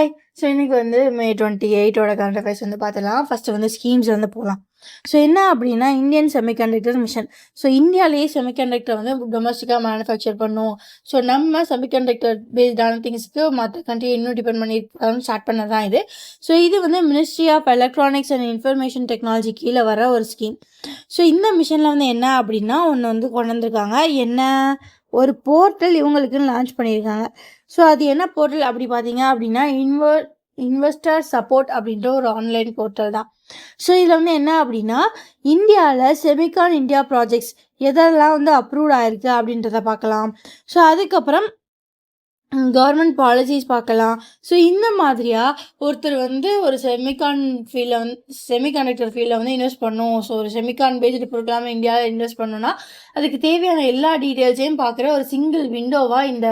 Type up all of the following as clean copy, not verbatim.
Hi. So இன்னைக்கு வந்து மே 28ஓட current affairs வந்து பார்த்துலாம். ஃபஸ்ட்டு வந்து ஸ்கீம்ஸ் வந்து போகலாம். ஸோ என்ன அப்படின்னா இந்தியன் செமிகண்டக்டர் மிஷன். ஸோ இந்தியாவிலேயே செமிகண்டக்டர் வந்து டொமஸ்டிக்காக மேனுஃபேக்சர் பண்ணும். ஸோ நம்ம செமிகண்டக்டர் பேஸ்டான திங்ஸ்க்கு மற்ற கண்ட்ரி இன்னும் டிபெண்ட் பண்ணி ஸ்டார்ட் பண்ண தான் இது. ஸோ இது வந்து ministry of electronics and information technology கீழே வர ஒரு ஸ்கீம். ஸோ இந்த மிஷனில் வந்து என்ன அப்படின்னா ஒன்று வந்து கொண்டு வந்திருக்காங்க. என்ன ஒரு போர்ட்டல் இவங்களுக்குன்னு லான்ச் பண்ணியிருக்காங்க. ஸோ அது என்ன போர்ட்டல் அப்படி பார்த்தீங்க அப்படின்னா இன்வெஸ்டர் சப்போர்ட் அப்படின்ற ஒரு ஆன்லைன் போர்ட்டல் தான். ஸோ இதில் வந்து என்ன அப்படின்னா இந்தியாவில் செமிகான் இந்தியா ப்ராஜெக்ட்ஸ் எதெல்லாம் வந்து அப்ரூவ்ட் ஆயிருக்கு அப்படின்றத பார்க்கலாம். ஸோ அதுக்கப்புறம் கவர்மெண்ட் பாலிசிஸ் பார்க்கலாம். ஸோ இந்த மாதிரியாக ஒருத்தர் வந்து ஒரு செமிகண்டக்டர் ஃபீல்டில் வந்து இன்வெஸ்ட் பண்ணணும். ஸோ ஒரு செமிகான் பேஸ்டு ப்ரோக்ராம் இந்தியாவில் இன்வெஸ்ட் பண்ணணும்னா அதுக்கு தேவையான எல்லா டீட்டெயில்ஸையும் பார்க்குற ஒரு சிங்கிள் விண்டோவாக இந்த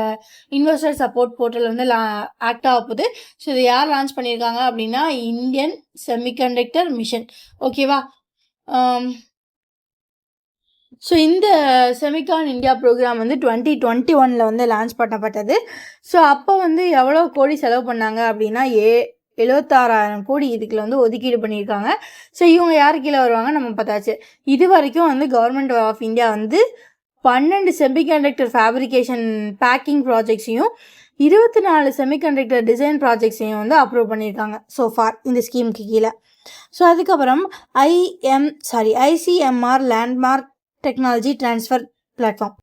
இன்வெஸ்டர் சப்போர்ட் போர்ட்டல் வந்து ஆக்ட் ஆக போகுது. ஸோ இதை யார் லான்ச் பண்ணியிருக்காங்க அப்படின்னா இந்தியன் செமிகண்டக்டர் மிஷன். ஓகேவா? ஸோ இந்த செமிகான் இந்தியா ப்ரோக்ராம் வந்து 2021 வந்து லான்ச் பண்ணப்பட்டது. ஸோ அப்போ வந்து எவ்வளோ கோடி செலவு பண்ணாங்க அப்படின்னா 76,000 கோடி இதுக்குள்ள வந்து ஒதுக்கீடு பண்ணியிருக்காங்க. ஸோ இவங்க யார் கீழே வருவாங்க நம்ம பார்த்தாச்சு. இது வரைக்கும் வந்து கவர்மெண்ட் ஆஃப் இந்தியா வந்து 12 செமிகண்டக்டர் ஃபேப்ரிகேஷன் பேக்கிங் ப்ராஜெக்ட்ஸையும் 24 செமிகண்டக்டர் டிசைன் ப்ராஜெக்ட்ஸையும் வந்து அப்ரூவ் பண்ணியிருக்காங்க ஸோ ஃபார் இந்த ஸ்கீமுக்கு கீழே. ஸோ அதுக்கப்புறம் ICMR landmark technology transfer platform.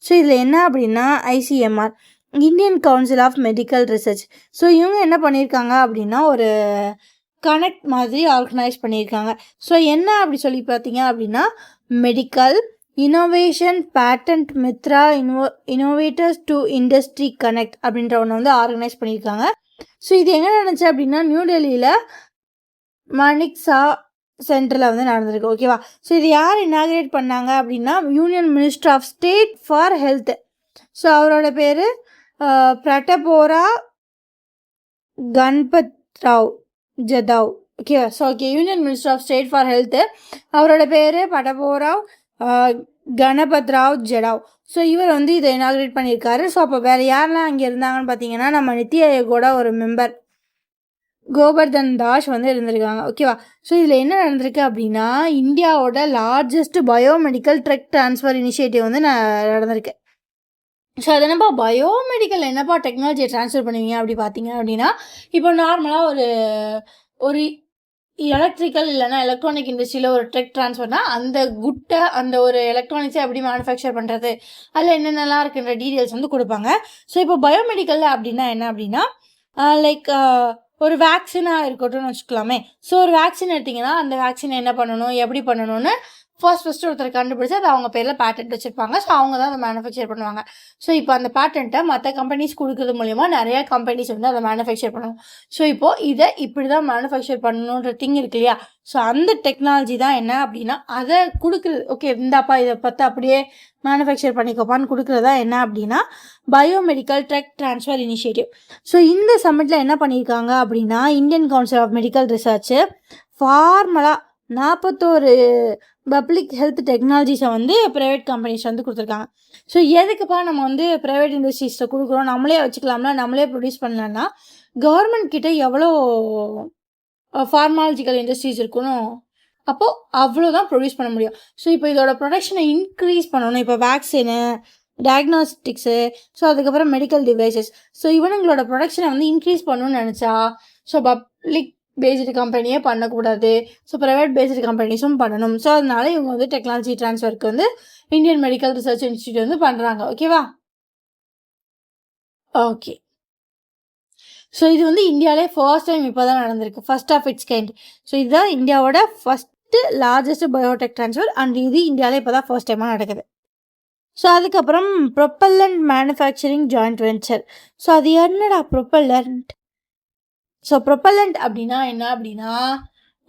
So இதில் என்ன அப்படின்னா ICMR Indian council of medical research. So இவங்க என்ன பண்ணியிருக்காங்க அப்படின்னா ஒரு கனெக்ட் மாதிரி ஆர்கனைஸ் பண்ணியிருக்காங்க. ஸோ என்ன அப்படி சொல்லி பார்த்தீங்க அப்படின்னா medical innovation patent Mitra innovators to industry connect அப்படின்ற ஒன்று வந்து ஆர்கனைஸ் பண்ணியிருக்காங்க. ஸோ இது எங்கே நடந்துச்சு அப்படின்னா நியூ டெல்லியில் மணிக்ஸா சென்டரில் வந்து நடந்திருக்கு. ஓகேவா? ஸோ இது யார் இனாகிரேட் பண்ணாங்க அப்படின்னா union minister of state for health. So அவரோட பேர் பிரட்டபோரா கணபத்ராவ் ஜதாவ். ஓகேவா? So okay, union minister of state for health அவரோட பேர் பட்டபோராவ் கணபத்ராவ் ஜடாவ். ஸோ இவர் வந்து இதை இனாகிரேட் பண்ணியிருக்காரு. ஸோ அப்போ வேறு யாரெல்லாம் அங்கே இருந்தாங்கன்னு பார்த்தீங்கன்னா நம்ம நித்தி ஆயோகோட ஒரு மெம்பர் கோபர்தன் தாஸ் வந்து இருந்திருக்காங்க. ஓகேவா? ஸோ இதில் என்ன நடந்திருக்கு அப்படின்னா இந்தியாவோட largest biomedical drug transfer initiative வந்து நடந்திருக்கு. ஸோ அது என்னப்பா பயோமெடிக்கல் என்னப்பா டெக்னாலஜியை ட்ரான்ஸ்ஃபர் பண்ணுவீங்க அப்படி பார்த்தீங்க அப்படின்னா இப்போ நார்மலாக ஒரு எலக்ட்ரிக்கல் இல்லைனா எலக்ட்ரானிக் இண்டஸ்ட்ரியில் ஒரு ட்ரக் ட்ரான்ஸ்ஃபர்னால் அந்த அந்த ஒரு எலக்ட்ரானிக்ஸை எப்படி மேனுஃபேக்சர் பண்ணுறது அதில் என்னென்னலாம் இருக்குன்ற டீட்டெயில்ஸ் வந்து கொடுப்பாங்க. ஸோ இப்போ பயோமெடிக்கல் அப்படின்னா என்ன அப்படின்னா லைக் ஒரு வேக்சினாக இருக்கட்டும்னு வச்சுக்கலாமே. ஸோ ஒரு வேக்சின் எடுத்திங்கன்னா அந்த வேக்சினை என்ன பண்ணணும் எப்படி பண்ணணும்னு ஃபர்ஸ்ட் ஒருத்தர் கண்டுபிடிச்சி அது அவங்க பேரில் பேட்டன்ட் வச்சுருப்பாங்க. ஸோ அவங்க தான் அதை மேனுஃபேக்சர் பண்ணுவாங்க. ஸோ இப்போ அந்த பேட்டன்ட்டை மற்ற கம்பெனிஸ் கொடுக்குறது மூலிமா நிறையா கம்பெனிஸ் வந்து அதை மேனுஃபேக்சர் பண்ணுவோம். ஸோ இப்போது இதை இப்படி தான் மேனுஃபேக்சர் பண்ணணுன்ற திங் இருக்கு இல்லையா? ஸோ அந்த டெக்னாலஜி தான் என்ன அப்படின்னா அதை கொடுக்குறது. ஓகே, இந்தாப்பா இதை பார்த்து அப்படியே மேனுஃபேக்சர் பண்ணிக்கோப்பான்னு கொடுக்குறதா என்ன அப்படின்னா biomedical drug transfer initiative. So இந்த சம்மிட்டில் என்ன பண்ணியிருக்காங்க அப்படின்னா Indian council of medical research ஃபார்மலாக 41 பப்ளிக் ஹெல்த் டெக்னாலஜிஸை வந்து ப்ரைவேட் கம்பெனிஸ் வந்து கொடுத்துருக்காங்க. ஸோ எதுக்குப்பா நம்ம வந்து ப்ரைவேட் இண்டஸ்ட்ரீஸை கொடுக்குறோம், நம்மளே வச்சுக்கலாம்னா நம்மளே ப்ரொடியூஸ் பண்ணலான்னா கவர்மெண்ட் கிட்டே எவ்வளோ ஃபார்மாலஜிக்கல் இண்டஸ்ட்ரீஸ் இருக்கணும், அப்போது அவ்வளோதான் ப்ரொடியூஸ் பண்ண முடியும். ஸோ இப்போ இதோட ப்ரொடக்ஷனை இன்க்ரீஸ் பண்ணணும். இப்போ வேக்சினு, டயக்னாஸ்டிக்ஸு, ஸோ அதுக்கப்புறம் மெடிக்கல் டிவைசஸ், ஸோ இவனுங்களோட ப்ரொடக்ஷனை வந்து இன்க்ரீஸ் பண்ணணும்னு நினச்சா ஸோ பப்ளிக் பேஸ்டு கம்பெனியே பண்ணக்கூடாது. ஸோ ப்ரைவேட் பேஸ்டு கம்பெனிஸும் பண்ணணும். ஸோ அதனால இவங்க வந்து டெக்னாலஜி ட்ரான்ஸ்ஃபருக்கு வந்து இந்தியன் மெடிக்கல் ரிசர்ச் இன்ஸ்டியூட் வந்து பண்ணுறாங்க. ஓகேவா? ஓகே. ஸோ இது வந்து இந்தியாவிலே ஃபர்ஸ்ட் டைம் இப்போ தான் நடந்திருக்கு, first of its kind. So இதுதான் இந்தியாவோட first largest biotech transfer and இது இந்தியாவிலே இப்போ தான் ஃபர்ஸ்ட் டைமாக நடக்குது. ஸோ அதுக்கப்புறம் propellant manufacturing joint venture. So அது என்னடா ப்ரொப்பல்லண்ட்? ஸோ ப்ரொப்பல்லண்ட் அப்படின்னா என்ன அப்படின்னா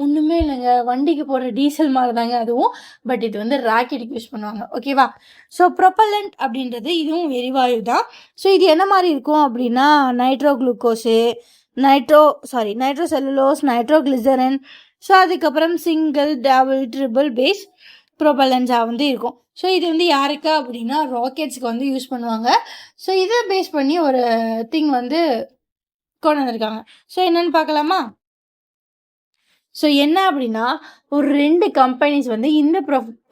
ஒன்றுமே இல்லைங்க, வண்டிக்கு போடுற டீசல் மாதிரி தாங்க அதுவும். பட் இது வந்து ராக்கெட்டுக்கு யூஸ் பண்ணுவாங்க. ஓகேவா? ஸோ ப்ரொப்பல்லண்ட் அப்படின்றது இதுவும் எரிவாயு தான். ஸோ இது என்ன மாதிரி இருக்கும் அப்படின்னா நைட்ரோ செல்லுலோஸ், நைட்ரோகிளிசரின், ஸோ அதுக்கப்புறம் சிங்கிள் டபுள் ட்ரிபிள் பேஸ் ப்ரொப்பல்லன்ஸாக வந்து இருக்கும். ஸோ இது வந்து யாருக்கா அப்படின்னா ராக்கெட்ஸுக்கு வந்து யூஸ் பண்ணுவாங்க. ஸோ இதை பேஸ் பண்ணி ஒரு திங் வந்து கொண்டு வந்திருக்காங்க. ஸோ என்னன்னு பார்க்கலாமா? ஸோ என்ன அப்படின்னா, ஒரு 2 கம்பெனிஸ் வந்து இந்த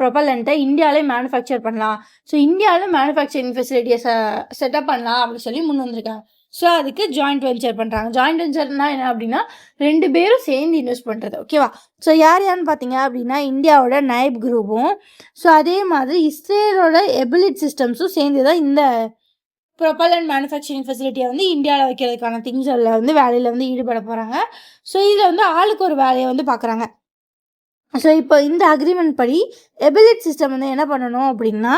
ப்ரொபல்லண்ட்டை இந்தியாவிலே மேனுஃபேக்சர் பண்ணலாம். ஸோ இந்தியாவில் மேனுஃபேக்சரிங் ஃபெசிலிட்டியை செட்டப் பண்ணலாம் அப்படின்னு சொல்லி முன் வந்திருக்காங்க. ஸோ அதுக்கு ஜாயிண்ட் வெஞ்சர் பண்ணுறாங்க. ஜாயிண்ட் வெஞ்சர்னா என்ன அப்படின்னா, 2 பேரும் சேர்ந்து இன்வெஸ்ட் பண்ணுறது. ஓகேவா? ஸோ யாருன்னு பார்த்தீங்க அப்படின்னா, இந்தியாவோட நைப் குரூப்பும், ஸோ அதே மாதிரி இஸ்ரேலோட எபிலிட் சிஸ்டம்ஸும் சேர்ந்து தான் இந்த ப்ரொபல்லண்ட் மேனுஃபேக்சரிங் ஃபெசிலிட்டியை வந்து இந்தியாவில் வைக்கிறதுக்கான திங்ஸில் வந்து வேலையில் வந்து ஈடுபட போகிறாங்க. ஸோ இதில் வந்து ஆளுக்கு ஒரு வேலையை வந்து பார்க்குறாங்க. ஸோ இப்போ இந்த அக்ரிமெண்ட் படி எபிலிட் சிஸ்டம் வந்து என்ன பண்ணணும் அப்படின்னா,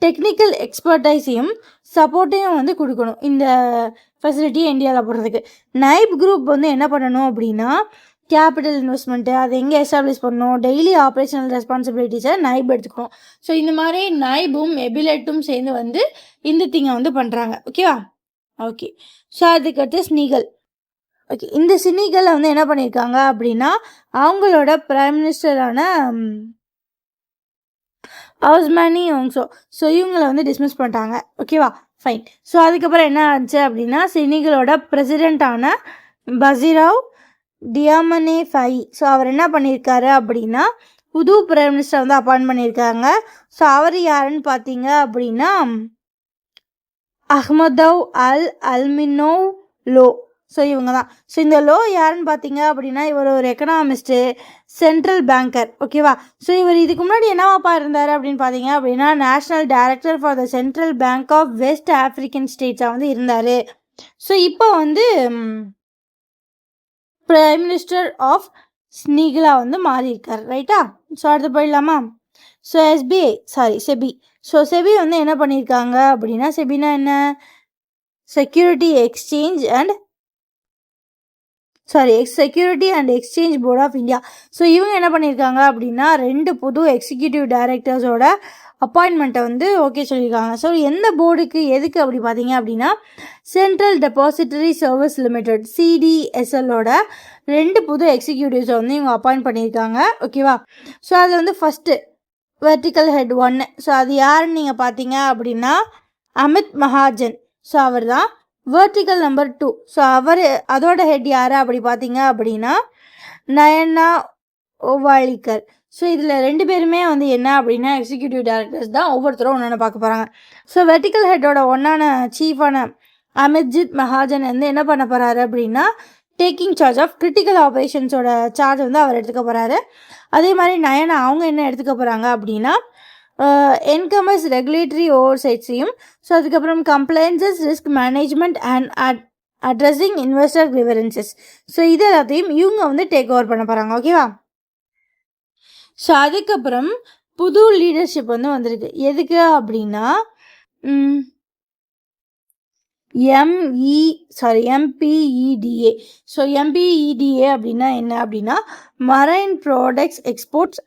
டெக்னிக்கல் எக்ஸ்பர்டைஸையும் சப்போர்ட்டையும் வந்து கொடுக்கணும் இந்த ஃபெசிலிட்டியை இந்தியாவில் போடுறதுக்கு. நைப் குரூப் வந்து என்ன பண்ணணும் அப்படின்னா, கேபிட்டல் இன்வெஸ்ட்மெண்ட்டு அது எங்கே எஸ்டாப்ளிஷ் பண்ணணும், டெய்லி ஆப்ரேஷனல் ரெஸ்பான்சிபிலிட்டிஸை நைப் எடுத்துக்கணும். ஸோ இந்த மாதிரி நைபும் எபிலெட்டும் சேர்ந்து வந்து இந்த திங்கை வந்து பண்ணுறாங்க. ஓகேவா? ஓகே. ஸோ அதுக்கடுத்து ஸ்னீகல். ஓகே, இந்த ஸ்னீகலை வந்து என்ன பண்ணியிருக்காங்க அப்படின்னா, அவங்களோட பிரைம் மினிஸ்டரான ஹவுஸ்மேனி யோங்ஸோ, ஸோ இவங்களை வந்து டிஸ்மிஸ் பண்ணிட்டாங்க. ஓகேவா? ஃபைன். ஸோ அதுக்கப்புறம் என்ன ஆச்சு அப்படின்னா, ஸ்னீகலோட பிரசிடெண்ட்டான பசிராவ் டியாமனே ஃபை, ஸோ அவர் என்ன பண்ணியிருக்காரு அப்படின்னா, புது பிரைம் மினிஸ்டர் வந்து அப்பாயிண்ட் பண்ணியிருக்காங்க. ஸோ அவர் யாருன்னு பார்த்தீங்க அப்படின்னா, அஹ்மதவ் அல் அல்மினோவ் லோ. ஸோ இவங்க தான். ஸோ இந்த லோ யாருன்னு பார்த்தீங்க அப்படின்னா, இவர் ஒரு எக்கனாமிஸ்ட்டு, சென்ட்ரல் பேங்கர். ஓகேவா? ஸோ இவர் இதுக்கு முன்னாடி என்னவாப்பா இருந்தார் அப்படின்னு பார்த்தீங்க அப்படின்னா, national director for the central bank of West African ஸ்டேட்ஸாக வந்து இருந்தார். ஸோ இப்போ வந்து பிரைம் மினிஸ்டர் ஆஃப் ஸ்னீகலா வந்து மாறியிருக்கார். ரைட்டா? ஸோ அடுத்து போயிடலாமா? So SEBI. ஸோ செபி வந்து என்ன பண்ணியிருக்காங்க அப்படின்னா, செபினா என்ன? Security and exchange board of India. So இவங்க என்ன பண்ணியிருக்காங்க அப்படின்னா, 2 புது எக்ஸிக்யூட்டிவ் டைரக்டர்ஸோட அப்பாயின்மெண்ட்டை வந்து ஓகே சொல்லியிருக்காங்க. ஸோ எந்த போர்டுக்கு எதுக்கு அப்படி பார்த்தீங்க அப்படின்னா, சென்ட்ரல் டெபாசிட்டரி சர்வீஸ் லிமிடெட் CDSLோட 2 புது எக்ஸிக்யூட்டிவ்ஸை வந்து இவங்க அப்பாயிண்ட் பண்ணியிருக்காங்க. ஓகேவா? ஸோ அதில் வந்து ஃபஸ்ட்டு வெர்டிக்கல் ஹெட் 1. ஸோ அது யாருன்னு நீங்கள் பார்த்தீங்க அப்படின்னா, அமித் மகாஜன். ஸோ அவர் தான். Vertical number 2. ஸோ அதோட ஹெட் யார் அப்படி பார்த்தீங்க அப்படின்னா, நயனா ஓவாலிக்கர். ஸோ இதில் 2 பேருமே வந்து என்ன அப்படின்னா எக்ஸிக்யூட்டிவ் டைரக்டர்ஸ் தான். ஒவ்வொருத்தரும் ஒன்று பார்க்க போகிறாங்க. ஸோ வெர்டிக்கல் ஹெட்டோட சீஃபான அமித்ஜித் மகாஜன் வந்து என்ன பண்ண போகிறாரு அப்படின்னா, டேக்கிங் சார்ஜ் ஆஃப் கிரிட்டிக்கல் ஆப்ரேஷன்ஸோட சார்ஜ் வந்து அவர் எடுத்துக்க போகிறாரு. அதே மாதிரி நயனா அவங்க என்ன எடுத்துக்க போகிறாங்க அப்படின்னா, என்கமர்ஸ் ரெகுலேட்டரி ஓவர்சைட்ஸையும், ஸோ அதுக்கப்புறம் compliances, risk management and addressing investor grievances. So இது எல்லாத்தையும் இவங்க வந்து டேக் ஓவர் பண்ண போகிறாங்க. ஓகேவா? ஸோ அதுக்கப்புறம் புது லீடர்ஷிப் வந்து வந்திருக்கு. எதுக்கு அப்படின்னா, MPEDA. ஸோ MPEDA அப்படின்னா என்ன அப்படின்னா, marine products exports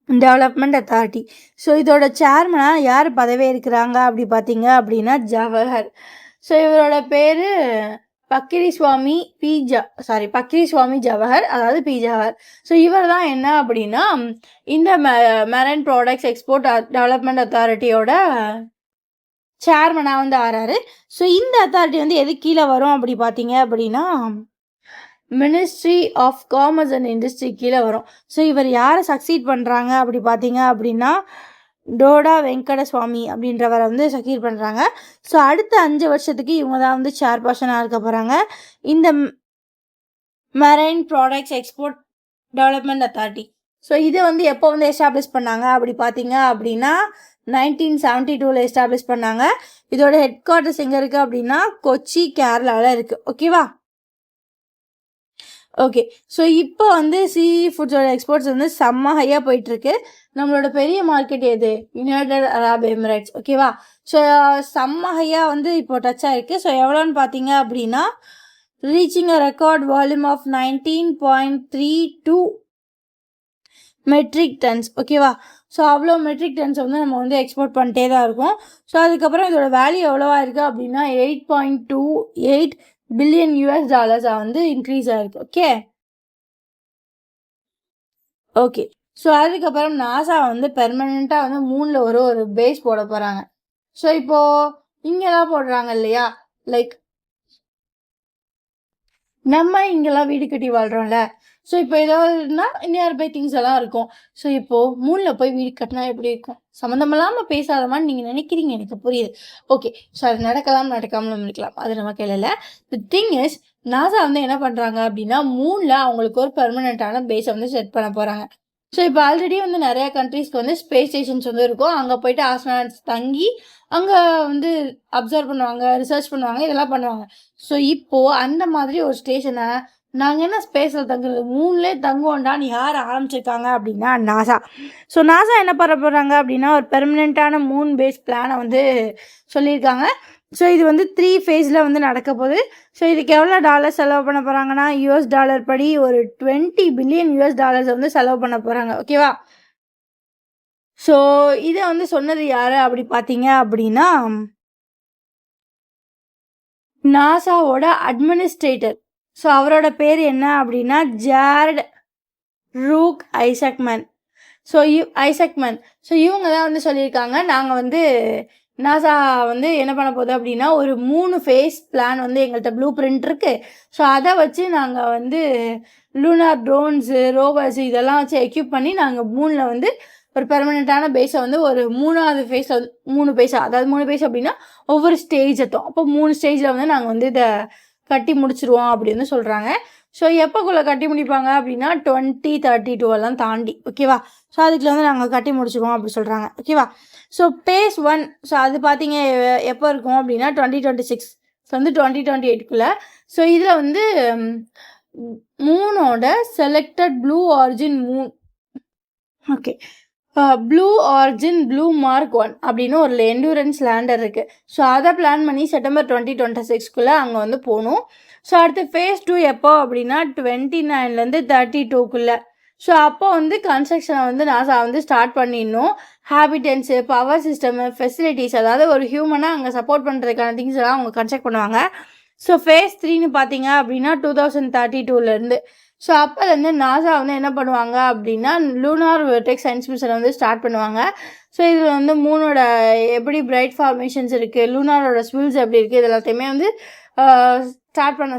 development authority. So இதோட சேர்மனாக யார் பதவி இருக்கிறாங்க அப்படி பார்த்தீங்க அப்படின்னா, ஜவஹர். ஸோ இவரோட பேர் பக்கிரி சுவாமி ஜவஹர், அதாவது பி ஜவஹர். ஸோ இவர் தான் என்ன அப்படின்னா, இந்த மெரைன் ப்ராடக்ட்ஸ் எக்ஸ்போர்ட் டெவலப்மெண்ட் அத்தாரிட்டியோட சேர்மனாக வந்து ஆறாரு. ஸோ இந்த அத்தாரிட்டி வந்து எது கீழே வரும் அப்படி பார்த்தீங்க அப்படின்னா, ministry of commerce and industry கீழே வரும். ஸோ இவர் யாரை சக்சீட் பண்ணுறாங்க அப்படி பார்த்தீங்க அப்படின்னா, டோடா வெங்கடசுவாமி அப்படின்றவரை வந்து சக்சீட் பண்ணுறாங்க. ஸோ அடுத்த 5 வருஷத்துக்கு இவங்க தான் வந்து சேர்பர்சனாக இருக்க போகிறாங்க இந்த marine products export development authority. So இது வந்து எப்போ வந்து எஸ்டாப்ளிஷ் பண்ணாங்க அப்படி பார்த்தீங்க அப்படின்னா, 1972 எஸ்டாப்ளிஷ் பண்ணாங்க. இதோட ஹெட் குவார்ட்டர்ஸ் எங்கே இருக்குது அப்படின்னா, கொச்சி, கேரளாவில் இருக்குது. ஓகேவா? ஓகே. ஸோ இப்போ வந்து சீ ஃபுட்ஸோட எக்ஸ்போர்ட்ஸ் வந்து செம்ம ஹையாக போயிட்டுருக்கு. நம்மளோட பெரிய மார்க்கெட் எது? United Arab Emirates. ஓகேவா? ஸோ செம்ம ஹையாக வந்து இப்போ டச் ஆகிருக்கு. ஸோ எவ்வளோன்னு பார்த்தீங்க அப்படின்னா, reaching a record volume of 19.32 metric tons. ஓகேவா? ஸோ அவ்வளோ மெட்ரிக் டன்ஸ் வந்து நம்ம வந்து எக்ஸ்போர்ட் பண்ணிட்டே தான் இருக்கோம். ஸோ அதுக்கப்புறம் இதோட வேல்யூ எவ்வளோவா இருக்குது அப்படின்னா, $8.28 பில்லியன் வந்து இன்க்ரீஸ் ஆகிருக்கு. ஓகே. ஸோ அதுக்கப்புறம் நாசா வந்து பெர்மனெண்ட்டாக வந்து மூணில் ஒரு பேஸ் போட போகிறாங்க. ஸோ இப்போது இங்கெல்லாம் போடுறாங்க இல்லையா, லைக் நம்ம இங்கெல்லாம் வீடு கட்டி வாழ்கிறோம்ல. ஸோ இப்போ ஏதாவதுன்னா நியர்பை திங்ஸ் எல்லாம் இருக்கும். ஸோ இப்போது மூணில் போய் வீடு கட்டினா எப்படி இருக்கும்? சம்மந்தமில்லாமல் பேசாதமான்னு நீங்கள் நினைக்கிறீங்க, எனக்கு புரியுது. ஓகே, ஸோ அது நடக்காமலும் இருக்கலாம், அது நம்ம கையில். தி திங் இஸ், நாசா வந்து என்ன பண்ணுறாங்க அப்படின்னா மூணில் அவங்களுக்கு ஒரு பெர்மனெண்ட்டான பேஸை வந்து செட் பண்ண போகிறாங்க. ஸோ இப்போ ஆல்ரெடி வந்து நிறையா கண்ட்ரீஸ்க்கு வந்து ஸ்பேஸ் ஸ்டேஷன்ஸ் வந்து இருக்கும். அங்கே போயிட்டு ஆஸ்ட்ரோனாட்ஸ் தங்கி அங்கே வந்து அப்சர்வ் பண்ணுவாங்க, ரிசர்ச் பண்ணுவாங்க, இதெல்லாம் பண்ணுவாங்க. ஸோ இப்போது அந்த மாதிரி ஒரு ஸ்டேஷனை நாங்கள் என்ன ஸ்பேஸில் தங்குறது, மூணுலேயே தங்குவோண்டான்னு யார் ஆரம்பிச்சிருக்காங்க அப்படின்னா நாசா. ஸோ நாசா என்ன பண்ண போகிறாங்க அப்படின்னா ஒரு பெர்மனெண்ட்டான மூன் பேஸ் பிளானை வந்து சொல்லியிருக்காங்க. ஸோ இது வந்து 3 ஃபேஸில் வந்து நடக்க போகுது. ஸோ இதுக்கு எவ்வளோ டாலர் செலவு பண்ண போகிறாங்கன்னா US டாலர் படி ஒரு $20 பில்லியன் வந்து செலவு பண்ண போகிறாங்க. ஓகேவா? ஸோ இதை வந்து சொன்னது யார் அப்படி பார்த்தீங்க அப்படின்னா நாசாவோட அட்மினிஸ்ட்ரேட்டர். ஸோ அவரோட பேர் என்ன அப்படின்னா ஜாரட் ரூக் ஐசக்மன். ஸோ இவங்க தான் வந்து சொல்லியிருக்காங்க, நாங்கள் வந்து நாசா வந்து என்ன பண்ண போகுது அப்படின்னா ஒரு 3 ஃபேஸ் பிளான் வந்து எங்கள்கிட்ட ப்ளூ பிரிண்ட் இருக்குது. ஸோ அதை வச்சு நாங்கள் வந்து லூனார் ட்ரோன்ஸு, ரோவர்ஸு இதெல்லாம் வச்சு எக்யூப் பண்ணி நாங்கள் மூணில் வந்து ஒரு பெர்மனெண்ட்டான பேஸை வந்து ஒரு 3வது ஃபேஸில் வந்து 3 பேஸா, அதாவது 3 பேஸ் அப்படின்னா ஒவ்வொரு ஸ்டேஜ் எத்தோம். அப்போ 3 ஸ்டேஜில் வந்து நாங்கள் வந்து இதை கட்டி முடிச்சிருவோம் அப்படின்னு சொல்கிறாங்க. ஸோ எப்போக்குள்ளே கட்டி முடிப்பாங்க அப்படின்னா 2032 தாண்டி. ஓகேவா? ஸோ அதுக்குள்ள வந்து நாங்கள் கட்டி முடிச்சிடுவோம் அப்படி சொல்கிறாங்க. ஓகேவா? ஸோ பேஸ் 1, ஸோ அது பார்த்தீங்க எப்போ இருக்கும் அப்படின்னா 2026, ஸோ வந்து 2028க்குள்ளே. ஸோ இதில் வந்து மூனோட selected Blue Origin moon, okay, Blue Origin Blue Mark 1 அப்படின்னு ஒரு எண்டூரன்ஸ் லேண்டர் இருக்குது. ஸோ அதை பிளான் பண்ணி செப்டம்பர் 2026க்குள்ளே அங்கே வந்து போகணும். ஸோ அடுத்து ஃபேஸ் 2 எப்போ அப்படின்னா 29லேருந்து 32க்குள்ளே. ஸோ அப்போ வந்து கன்ஸ்ட்ரக்ஷனை வந்து நாசா வந்து ஸ்டார்ட் பண்ணிடணும். ஹேபிட்டன்ஸு, பவர் சிஸ்டமு, ஃபெசிலிட்டிஸ், அதாவது ஒரு ஹியூமனாக அங்கே சப்போர்ட் பண்ணுறதுக்கான திங்ஸ் எல்லாம் அவங்க கன்ஸ்ட்ரக்ட் பண்ணுவாங்க. ஸோ ஃபேஸ் 3ன்னு பார்த்தீங்க அப்படின்னா 2032லேருந்து. ஸோ அப்போலேருந்து நாசா வந்து என்ன பண்ணுவாங்க அப்படின்னா லூனார் வெர்டெக்ஸ் சயின்ஸ் மிஷனை வந்து ஸ்டார்ட் பண்ணுவாங்க. ஸோ இதில் வந்து மூனோட எப்படி பிரைட் ஃபார்மேஷன்ஸ் இருக்குது, லூனாரோட ஸ்வில்ஸ் எப்படி இருக்குது, இது எல்லாத்தையுமே வந்து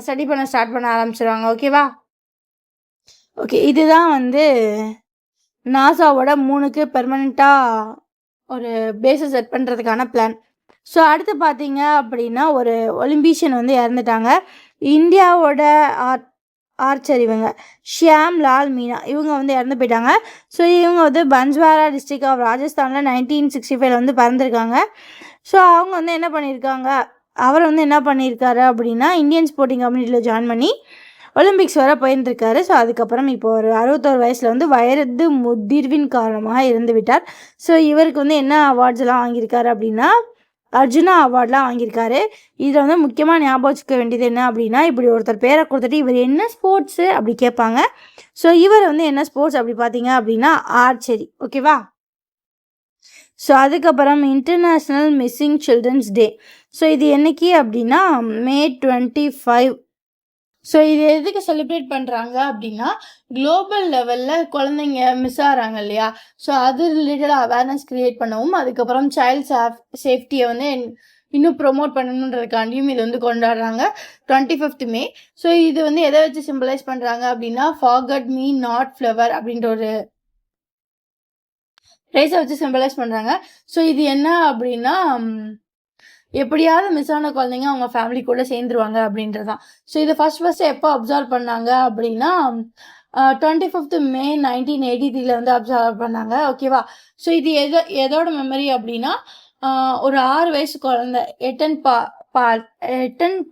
ஸ்டடி பண்ண ஆரம்பிச்சிடுவாங்க. ஓகேவா? ஓகே, இதுதான் வந்து நாசாவோட 3க்கு பெர்மனெண்ட்டாக ஒரு பேஸை செட் பண்ணுறதுக்கான பிளான். ஸோ அடுத்து பார்த்தீங்க அப்படின்னா ஒரு ஒலிம்பிஷியன் வந்து இறந்துட்டாங்க. இந்தியாவோட ஆர்ச்சர் இவங்க ஷியாம் லால் மீனா, இவங்க வந்து இறந்து போயிட்டாங்க. ஸோ இவங்க வந்து பன்ஸ்வாரா டிஸ்ட்ரிக்ட் ஆஃப் ராஜஸ்தானில் 1965 வந்து பிறந்திருக்காங்க. ஸோ அவங்க வந்து என்ன பண்ணியிருக்காங்க, அவர் வந்து என்ன பண்ணியிருக்காரு அப்படின்னா இந்தியன் ஸ்போர்ட்டிங் கம்யூனிட்டியில் ஜாயின் பண்ணி ஒலிம்பிக்ஸ் வர போயிருந்துருக்காரு. ஸோ அதுக்கப்புறம் இப்போ ஒரு 61 வயசில் வந்து வயது முதிர்வின் காரணமாக இறந்து விட்டார். ஸோ இவருக்கு வந்து என்ன அவார்ட்ஸ் எல்லாம் வாங்கியிருக்காரு அப்படின்னா அர்ஜுனா அவார்ட்லாம் வாங்கியிருக்காரு. இதில் வந்து முக்கியமாக ஞாபகம் வச்சுக்க வேண்டியது என்ன அப்படின்னா இப்படி ஒருத்தர் பேரை கொடுத்துட்டு இவர் என்ன ஸ்போர்ட்ஸு அப்படி கேட்பாங்க. ஸோ இவர் வந்து என்ன ஸ்போர்ட்ஸ் அப்படி பார்த்தீங்க அப்படின்னா ஆர்ச்சரி. ஓகேவா? ஸோ அதுக்கப்புறம் international missing children's day. So இது என்னைக்கு அப்படின்னா May 25. ஸோ இது எதுக்கு செலிப்ரேட் பண்ணுறாங்க அப்படின்னா குளோபல் லெவலில் குழந்தைங்க மிஸ் ஆகிறாங்க இல்லையா, ஸோ அது ரிலேட்டடாக அவேர்னஸ் க்ரியேட் பண்ணவும், அதுக்கப்புறம் சைல்ட் சேஃப்டியை வந்து இன்னும் ப்ரொமோட் பண்ணணுன்றதுக்காண்டியும் இது வந்து கொண்டாடுறாங்க 25th May. ஸோ இது வந்து எதை வச்சு சிம்பிளைஸ் பண்ணுறாங்க அப்படின்னா ஃபார்கட் மீ நாட் ஃப்ளவர் அப்படின்ற ஒரு ரேஸை வச்சு சிம்பிளைஸ் பண்ணுறாங்க. ஸோ இது என்ன அப்படின்னா எப்படியாவது மிஸ் ஆன குழந்தைங்க அவங்க ஃபேமிலி கூட சேர்ந்துருவாங்க அப்படின்றது தான். ஸோ இதை ஃபஸ்ட்டு எப்போ அப்சர்வ் பண்ணாங்க அப்படின்னா 25th May 1983 வந்து அப்சர்வ் பண்ணாங்க. ஓகேவா? ஸோ இது எதோட மெமரி அப்படின்னா ஒரு 6 வயசு குழந்தை எட்டன்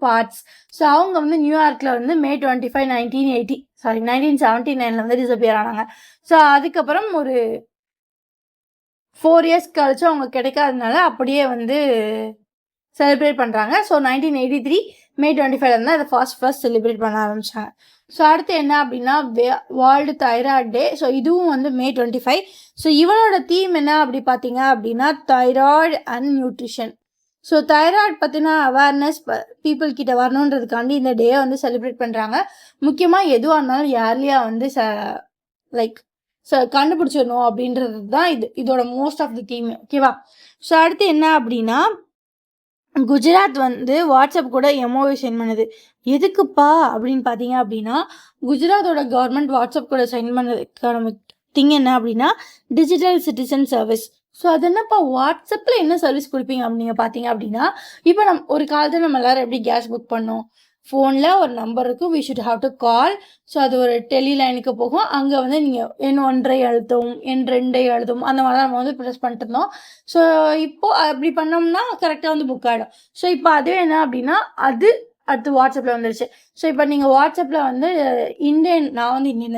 பார்ட்ஸ். ஸோ அவங்க வந்து நியூயார்க்கில் வந்து May 25, 1979 வந்து டிஸப்பியர் ஆனாங்க. ஸோ அதுக்கப்புறம் ஒரு 4 years கழிச்சு அவங்க கிடைக்காததுனால அப்படியே வந்து செலிப்ரேட் பண்ணுறாங்க. ஸோ 1983 May 25 தான் இதை ஃபர்ஸ்ட் செலிப்ரேட் பண்ண ஆரம்பித்தாங்க. ஸோ அடுத்து என்ன அப்படின்னா வேர்ல்டு தைராய்டு டே. ஸோ இதுவும் வந்து May 25. ஸோ இவனோட தீம் என்ன அப்படி பார்த்தீங்க அப்படின்னா thyroid and nutrition. So thyroid பற்றின அவேர்னஸ் பீப்புள் கிட்ட வரணுன்றதுக்காண்டி இந்த டே வந்து செலிப்ரேட் பண்ணுறாங்க. முக்கியமாக எதுவாக இருந்தாலும் ஏர்லியாக வந்து கண்டுபிடிச்சிடணும் அப்படின்றது தான் இதோட மோஸ்ட் ஆஃப் தி தீம். ஓகேவா? ஸோ அடுத்து என்ன அப்படின்னா குஜராத் வந்து வாட்ஸ்அப் கூட எம்ஓவி சென்ட் பண்ணுது. எதுக்குப்பா அப்படின்னு பார்த்தீங்க அப்படின்னா, குஜராத்தோட கவர்மெண்ட் வாட்ஸ்அப் கூட சைன் பண்ணதுக்கான திங் என்ன அப்படின்னா, டிஜிட்டல் சிட்டிசன் சர்வீஸ். ஸோ அது என்னப்பா வாட்ஸ்அப்பில் என்ன சர்வீஸ் கொடுப்பீங்க அப்படின்னு பார்த்தீங்க அப்படின்னா, இப்போ ஒரு காலத்தில் நம்ம எல்லோரும் எப்படி கேஸ் புக் பண்ணோம், ஃபோனில் ஒரு நம்பர் இருக்கும், we should have to call. So அது ஒரு டெலி லைனுக்கு போகும். அங்கே நீங்கள் எண் 1 அழுத்தவும், எண் 2 அழுத்தவும், அந்த மாதிரி நம்ம ப்ரெஸ் பண்ணிட்டு இருந்தோம். ஸோ இப்போது அப்படி பண்ணோம்னா கரெக்டாக புக் ஆகிடும். ஸோ இப்போ அதுவே என்ன அப்படின்னா, அது அடுத்து வாட்ஸ்அப்பில் வந்துருச்சு. ஸோ இப்போ நீங்கள் வாட்ஸ்அப்பில் நான் இந்தியன்